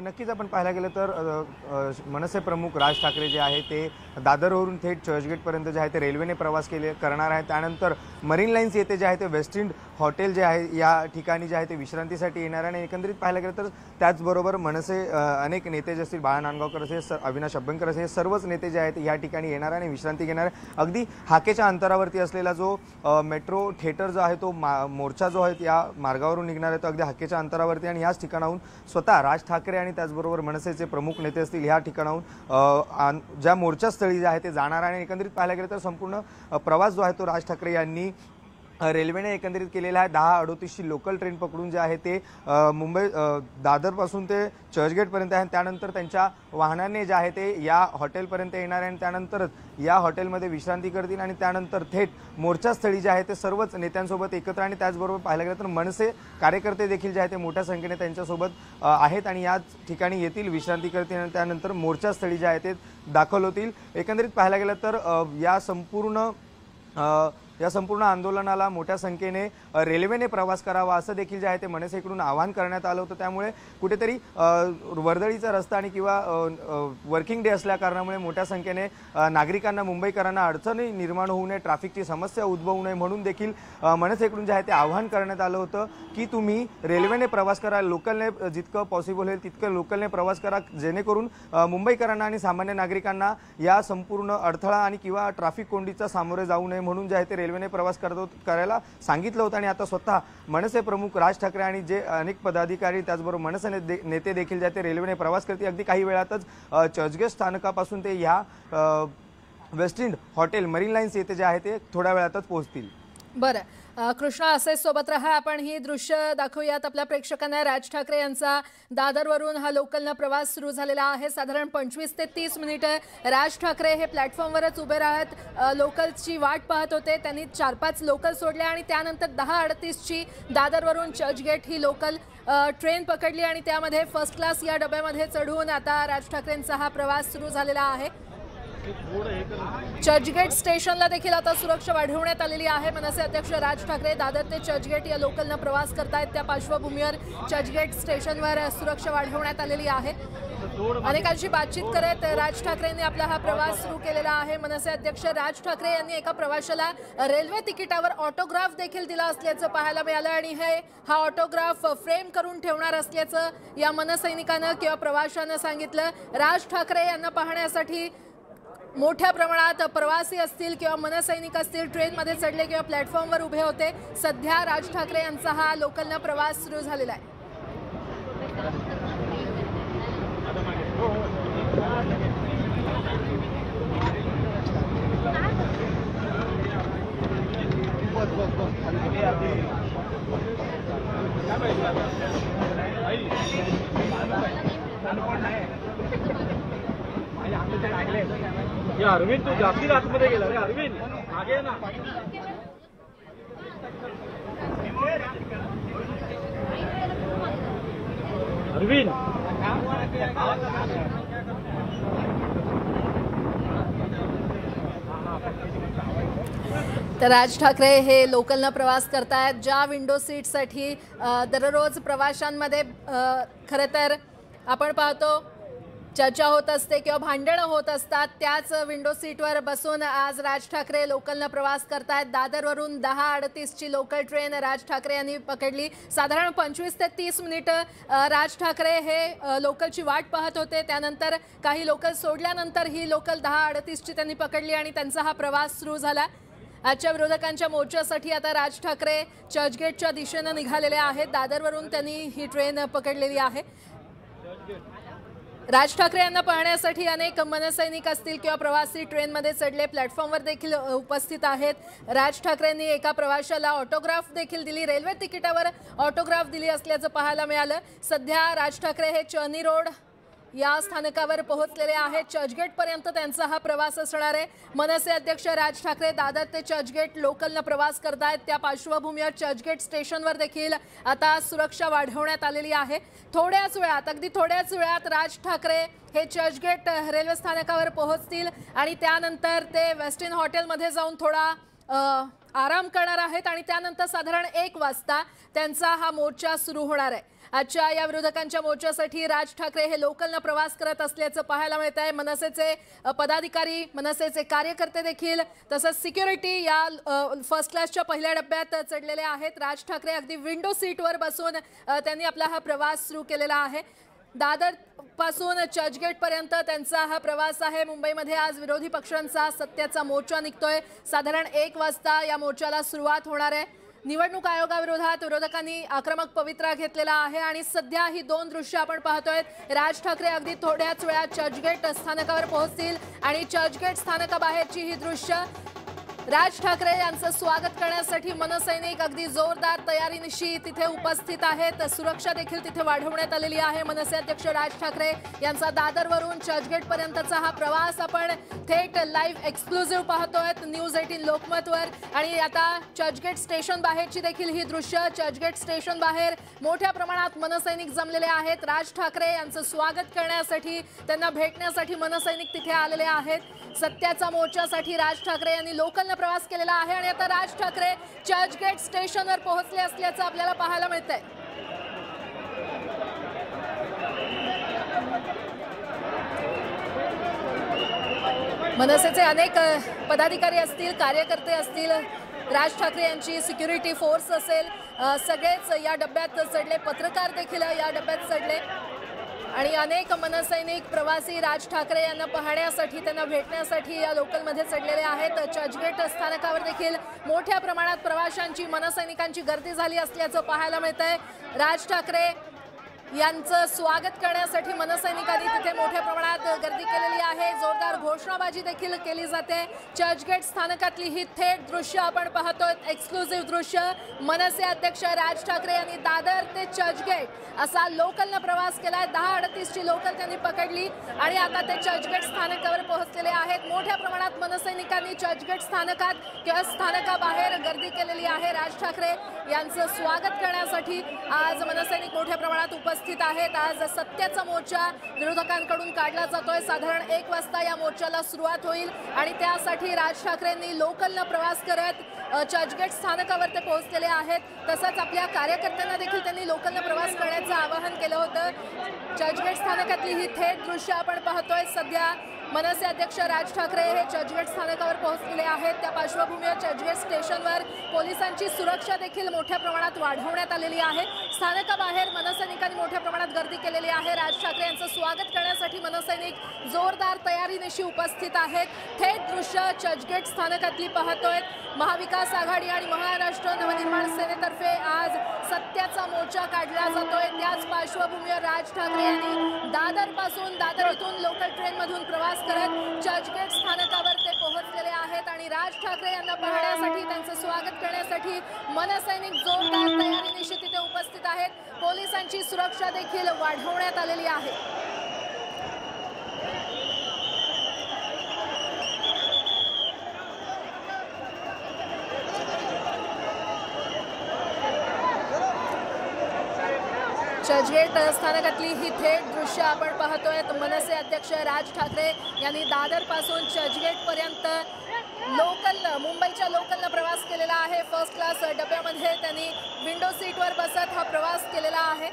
नक्कीच आपण पाहायला गेलं तर मनसे प्रमुख राज ठाकरे जे आहे ते दादरवरून थेट चर्चगेटपर्यंत जे आहे ते रेल्वेने प्रवास करणार आहे। त्यानंतर मरीन लाईन्स येथे जे आहे ते वेस्ट इंड हॉटेल जे आहे या ठिकाणी जे आहे ते विश्रांतीसाठी येणार आहे। आणि एकंदरीत पाहायला गेलं तर त्याचबरोबर मनसे अनेक नेते जे असतील, बाळा नांदगावकर असेल, अविनाश अभ्यंकर असेल, सर्वच नेते जे आहेत या ठिकाणी येणार आणि विश्रांती घेणार आहे। अगदी हाकेच्या अंतरावरती असलेला जो मेट्रो थिएटर जो आहे तो मोर्चा जो आहे या मार्गावरून निघणार आहे तो अगदी हाकेच्या अंतरावरती आणि याच ठिकाणाहून स्वतः राज ठाकरे आणि त्याचबरोबर मनसेचे प्रमुख नेते असतील ह्या ठिकाणाहून ज्या मोर्चास्थळी जे आहे ते जाणार आहे। आणि एकंदरीत पाहायला गेलं तर संपूर्ण प्रवास जो आहे तो राज ठाकरे यांनी रेल्वेने एकंदरीत केलेला आहे। 10:38ची लोकल ट्रेन पकडून जे आहे ते मुंबई दादरपासून ते चर्चगेटपर्यंत आहे। त्यानंतर त्यांच्या वाहनाने जे आहे ते या हॉटेलपर्यंत येणार आहे आणि त्यानंतरच या हॉटेलमध्ये विश्रांती करतील आणि त्यानंतर थेट मोर्चास्थळी जे आहे ते सर्वच नेत्यांसोबत एकत्र आणि त्याचबरोबर पाहायला गेलं तर मनसे कार्यकर्ते देखील जे आहे ते मोठ्या संख्येने त्यांच्यासोबत आहेत आणि याच ठिकाणी येतील, विश्रांती करतील आणि त्यानंतर मोर्चास्थळी जे आहे ते दाखल होतील। एकंदरीत पाहायला गेलं तर या संपूर्ण आंदोलनाला मोठ्या संख्येने रेल्वेने प्रवास करावा असं देखील जे आहे ते मनसेकडून आवाहन करण्यात आलं होतं। त्यामुळे कुठेतरी वर्दळीचा रस्ता आणि किंवा वर्किंग डे असल्या कारणामुळे मोठ्या संख्येने नागरिकांना, मुंबईकरांना अडचणी निर्माण होऊ नये, ट्रॅफिकची समस्या उद्भवू नये म्हणून देखील मनसेकडून जे आहे ते आवाहन करण्यात आलं होतं की तुम्ही रेल्वेने प्रवास करा, लोकलने जितकं पॉसिबल होईल तितकं लोकलने प्रवास करा, जेणेकरून मुंबईकरांना आणि सामान्य नागरिकांना या संपूर्ण अडथळा आणि किंवा ट्रॅफिक कोंडीचा सामोरे जाऊ नये म्हणून जे आहे ते रेल्वेने प्रवास करायला सांगितलं होतं। आणि आता स्वतः मनसे प्रमुख राज ठाकरे आणि जे अनेक पदाधिकारी त्याचबरोबर मनसे नेते देखील जे ते रेल्वेने प्रवास करतील। अगदी काही वेळातच चर्चगेट स्थानकापासून ते ह्या West End hotel Marine Lines येथे जे आहे ते थोड्या वेळातच पोहोचतील। बरं कृष्णा, असेच सोबत रहा। आपण ही दृश्य दाखवूयात आपल्या प्रेक्षकांना। राज ठाकरे यांचा दादरवरून हा लोकलनं प्रवास सुरू झालेला आहे। साधारण 25 ते 30 मिनिटं राज ठाकरे हे प्लॅटफॉर्मवरच उभे राहत लोकलची वाट पाहत होते। त्यांनी 4-5 लोकल सोडल्या आणि त्यानंतर 10:38ची दादरवरून चर्चगेट ही लोकल ट्रेन पकडली आणि त्यामध्ये फर्स्ट क्लास या डब्यामध्ये चढून आता राज ठाकरेंचा हा प्रवास सुरू झालेला आहे। चर्चगेट स्टेशनला देखील आता सुरक्षा वाढवण्यात आलेली आहे। मनसे अध्यक्ष राज ठाकरे दादर ते चर्चगेट या लोकलनं प्रवास करतायत, त्या पार्श्वभूमीवर चर्चगेट स्टेशनवर सुरक्षा वाढवण्यात आलेली आहे। अनेकांशी बातचीत करत राज ठाकरेंनी आपला हा प्रवास सुरू केलेला आहे। मनसे अध्यक्ष राज ठाकरे यांनी एका प्रवाशाला रेल्वे तिकिटावर ऑटोग्राफ देखील दिला असल्याचं पाहायला मिळालं आणि हा ऑटोग्राफ फ्रेम करून ठेवणार असल्याचं या मनसैनिकानं किंवा प्रवाशानं सांगितलं। राज ठाकरे यांना पाहण्यासाठी मोठ्या प्रमाणात प्रवासी असतील किंवा मनसैनिक असतील ट्रेनमध्ये चढले किंवा प्लॅटफॉर्मवर उभे होते। सध्या राज ठाकरे यांचा हा लोकलनं प्रवास सुरू झालेला आहे। अरविंद, तू जास्ती आतमध्ये गेला रे अरविंद, आगे ना। अरविंद तर राज ठाकरे हे लोकलनं प्रवास करतायत. ज्या विंडो सीटसाठी दररोज प्रवाशांमध्ये खरं तर आपण पाहतो चर्चा होत असते किंवा भांडणं होत असतात, त्याच विंडो सीटवर बसून आज राज ठाकरे लोकलनं प्रवास करतायत. दादरवरून 10:38ची लोकल ट्रेन राज ठाकरे यांनी पकडली. साधारण 25 ते 30 मिनिटं राज ठाकरे हे लोकलची वाट पाहत होते. त्यानंतर काही लोकल सोडल्यानंतर ही लोकल 10:38ची त्यांनी पकडली आणि त्यांचा हा प्रवास सुरू झाला. आजच्या विरोधकांच्या मोर्चासाठी आता राज ठाकरे चर्चगेटच्या दिशेनं निघालेले आहेत. दादरवरून त्यांनी ही ट्रेन पकडलेली आहे. राज ठाकरे यांना पाहण्यासाठी अनेक मनसैनिक असतील किंवा प्रवासी ट्रेनमध्ये चढले, प्लॅटफॉर्मवर देखील उपस्थित आहेत. राज ठाकरेंनी एका प्रवाशाला ऑटोग्राफ देखील दिली, रेल्वे तिकिटावर ऑटोग्राफ दिली असल्याचं पाहायला मिळालं. सध्या राज ठाकरे हे चर्नी रोड या स्थानकावर पोहोचलेले आहेत. चर्चगेटपर्यंत त्यांचा हा प्रवास असणार आहे. मनसे अध्यक्ष राज ठाकरे दादर ते चर्चगेट लोकलनं प्रवास करतायत. त्या पार्श्वभूमीवर चर्चगेट स्टेशनवर देखील आता सुरक्षा वाढवण्यात आलेली आहे. अगदी थोड्याच वेळात राज ठाकरे हे चर्चगेट रेल्वे स्थानकावर पोहोचतील आणि त्यानंतर ते वेस्टिन हॉटेलमध्ये जाऊन थोडा आराम करणार आहेत आणि त्यानंतर साधारण 1 वाजता त्यांचा हा मोर्चा सुरू होणार आहे. आजच्या या विरोधकांच्या मोर्चासाठी राज ठाकरे हे लोकलनं प्रवास करत असल्याचं पाहायला मिळत आहे. मनसेचे पदाधिकारी, मनसेचे कार्यकर्ते देखील तसंच सिक्युरिटी या फर्स्ट क्लासच्या पहिल्या डब्यात चढलेले आहेत. राज ठाकरे अगदी विंडो सीटवर बसून त्यांनी आपला हा प्रवास सुरू केलेला आहे. दादर पासून चर्चगेटपर्यंत त्यांचा हा प्रवास आहे. मुंबईमध्ये आज विरोधी पक्षांचा सत्याचा मोर्चा निघतोय. साधारण 1 वाजता या मोर्चाला सुरुवात होणार आहे. निवडणूक आयोगाविरोधात विरोधकांनी आक्रमक पवित्रा घेतलेला आहे आणि सध्या ही 2 दृश्य आपण पाहतोय. राज ठाकरे अगदी थोड्याच वेळात चर्चगेट स्थानकावर पोहोचतील आणि चर्चगेट स्थानकाबाहेरची ही दृश्य राज ठाकरे यांचं स्वागत करण्यासाठी मनसैनिक अगदी जोरदार तयारीनिशी तिथे उपस्थित आहेत. सुरक्षा देखील तिथे वाढवण्यात आलेली आहे. मनसे अध्यक्ष राज ठाकरे यांचा दादरवरून चर्चगेटपर्यंतचा हा प्रवास आपण थेट लाईव्ह एक्सक्लुझिव्ह पाहतोय न्यूज 18 लोकमतवर. आणि आता चर्चगेट स्टेशन बाहेरची देखील ही दृश्य. चर्चगेट स्टेशन बाहेर मोठ्या प्रमाणात मनसैनिक जमलेले आहेत. राज ठाकरे यांचं स्वागत करण्यासाठी, त्यांना भेटण्यासाठी मनसैनिक तिथे आलेले आहेत. सत्याचा मोर्चासाठी राज ठाकरे यांनी लोकलनं प्रवास केलेला आहे आणि आता राज ठाकरे चर्चगेट स्टेशनवर पोहोचले असल्याचं आपल्याला पाहायला मिळतंय. मनसेचे अनेक पदाधिकारी असतील, कार्यकर्ते असतील, राज ठाकरे यांची सिक्युरिटी फोर्स असेल, सगळेच या डब्यात चढले. पत्रकार देखील या डब्यात चढले आणि अनेक मनसैनिक प्रवासी राज ठाकरे यांना पाहण्यासाठी, त्यांना भेटण्यासाठी या लोकलमध्ये चढलेले आहेत. चर्चगेट स्थानकावर देखील मोठ्या प्रमाणात प्रवाशांची, मनसैनिकांची गर्दी झाली असल्याचं पाहायला मिळतंय. राज ठाकरे यांचं स्वागत करण्यासाठी मनसैनिकांनी तिथे मोठ्या प्रमाणात गर्दी केलेली आहे. जोरदार घोषणाबाजी देखील केली जाते. चर्चगेट स्थानकातली ही थेट दृश्य आपण पाहतोय, एक्सक्लुझिव्ह दृश्य. मनसे अध्यक्ष राज ठाकरे यांनी दादर ते चर्चगेट असा लोकलनं प्रवास केलाय. 10:38ची लोकल त्यांनी पकडली आणि आता ते चर्चगेट स्थानकावर पोहोचलेले आहेत. मोठ्या प्रमाणात मनसैनिकांनी चर्चगेट स्थानकात किंवा स्थानकाबाहेर गर्दी केलेली आहे. राज ठाकरे यांचं स्वागत करण्यासाठी आज मनसैनिक मोठ्या प्रमाणात उपस्थित आहेत. आज सत्याचा मोर्चा विरोधकांकडून काढला जातोय. साधारण 1 वाजता या मोर्चाला सुरुवात होईल आणि त्यासाठी राज ठाकरेंनी लोकलनं प्रवास करत चर्चगेट स्थानकावर ते पोहोचलेले आहेत. तसंच आपल्या कार्यकर्त्यांना देखील त्यांनी लोकलनं प्रवास करण्याचं आवाहन केलं होतं. चर्चगेट स्थानकातली ही थेट दृश्य आपण पाहतोय. सध्या मनसे अध्यक्ष राज ठाकरे हे चर्चगेट स्थानकावर पोहोचलेले आहेत. त्या पार्श्वभूमीवर चर्चगेट स्टेशनवर पोलिसांची सुरक्षा देखील मोठ्या प्रमाणात वाढवण्यात आलेली आहे. स्थानकाबाहेर मनसैनिकांनी मोठ्या प्रमाणात गर्दी केलेली आहे. राज ठाकरे यांचं स्वागत करण्यासाठी मनसैनिक जोरदार तयारीनिशी उपस्थित आहेत. थेट दृश्य चर्चगेट स्थानकातली पाहतोय. महाविकास आघाडी आणि महाराष्ट्र नवनिर्माण सेनेतर्फे आज सत्याचा मोर्चा काढला जातोय. त्याच पार्श्वभूमीवर राज ठाकरे यांनी दादर इथून लोकल ट्रेनमधून प्रवास करत चर्चगेट स्थानकावर ते पोहोचलेले आहेत आणि राज ठाकरे यांना पाहण्यासाठी, त्यांचं स्वागत करण्यासाठी मनसैनिक जोरदार तयारीनिशी तिथे उपस्थित आहेत. पोलिसांची सुरक्षा देखील वाढवण्यात आलेली आहे. चर्चगेट स्थानकातली ही थेट दृश्य आपण पाहतोय. मनसे अध्यक्ष राज ठाकरे यांनी दादरपासून चर्चगेटपर्यंत मुंबईच्या लोकलनं प्रवास केलेला आहे. फर्स्ट क्लास डब्यामध्ये त्यांनी विंडो सीटवर बसत हा प्रवास केलेला आहे.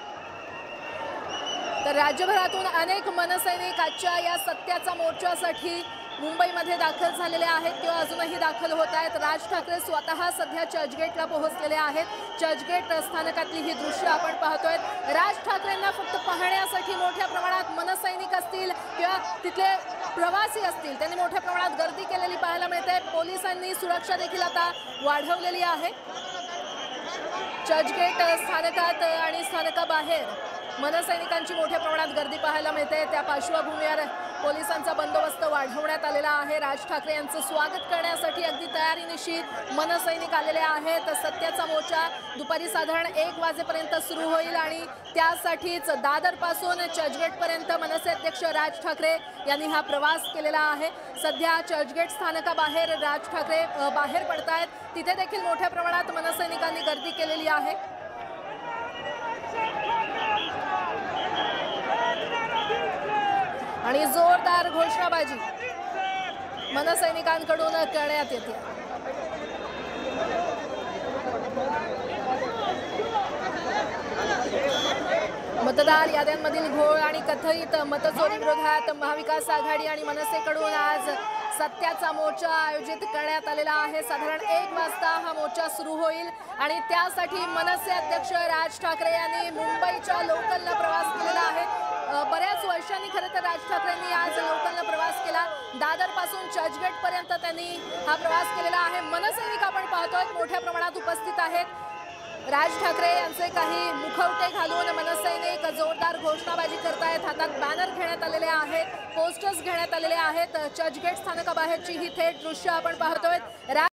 तर राज्यभरातून अनेक मनसैनिक आजच्या या सत्याचा मोर्चासाठी मुंबईमध्ये दाखल झालेले आहेत किंवा अजूनही दाखल होत आहेत. राज ठाकरे स्वतः सध्या चर्चगेटला पोहोचलेले आहेत. चर्चगेट स्थानकातली ही दृश्य आपण पाहतोय. राज ठाकरेंना फक्त पाहण्यासाठी मोठ्या प्रमाणात मनसैनिक असतील किंवा तिथले प्रवासी असतील त्यांनी मोठ्या प्रमाणात गर्दी केलेली पाहायला मिळते. पोलिसांनी सुरक्षा देखील आता वाढवलेली आहे. चर्चगेट स्थानकात आणि स्थानकाबाहेर मनसैनिकांची मोठ्या प्रमाणात गर्दी पाहायला मिळते. त्या पार्श्वभूमीवर पोलिसांचा बंदोबस्त वाढवण्यात आलेला आहे. राज ठाकरे यांचं स्वागत करण्यासाठी अगदी तयारीनिशी मनसैनिक आलेले आहेत. सत्याचा मोर्चा दुपारी साधारण 1 वाजेपर्यंत सुरू होईल आणि त्यासाठीच दादरपासून चर्चगेटपर्यंत मनसे अध्यक्ष राज ठाकरे यांनी हा प्रवास केलेला आहे. सध्या चर्चगेट स्थानकाबाहेर राज ठाकरे बाहेर पडतायत. तिथे देखील मोठ्या प्रमाणात मनसैनिकांनी गर्दी केलेली आहे. आणि जोरदार घोषणाबाजी मनसैनिकांकडून करण्यात येते. मतदार याद्यांमधील घोळ आणि कथित मतचोरी विरोधात महाविकास आघाडी आणि मनसेकडून आज सत्याचा मोर्चा आयोजित करण्यात आलेला आहे. साधारण 1 वाजता हा मोर्चा सुरू होईल आणि त्यासाठी मनसे अध्यक्ष राज ठाकरे यांनी मुंबईच्या लोकलनं प्रवास केलेला आहे. बऱ्याच वर्षांनी खरं तर राज ठाकरेंनी आज लोकलनं प्रवास केला. दादरपासून चर्चगेटपर्यंत त्यांनी हा प्रवास केलेला आहे. मनसैनिक आपण पाहतोय मोठ्या प्रमाणात उपस्थित आहेत. राज ठाकरे यांचे काही मुखवटे घालून मनसैनिक जोरदार घोषणाबाजी करतायत. हातात बॅनर घेण्यात आलेले आहेत, पोस्टर्स घेण्यात आलेले आहेत. चर्चगेट स्थानकाबाहेरची ही थेट दृश्य आपण पाहतोय.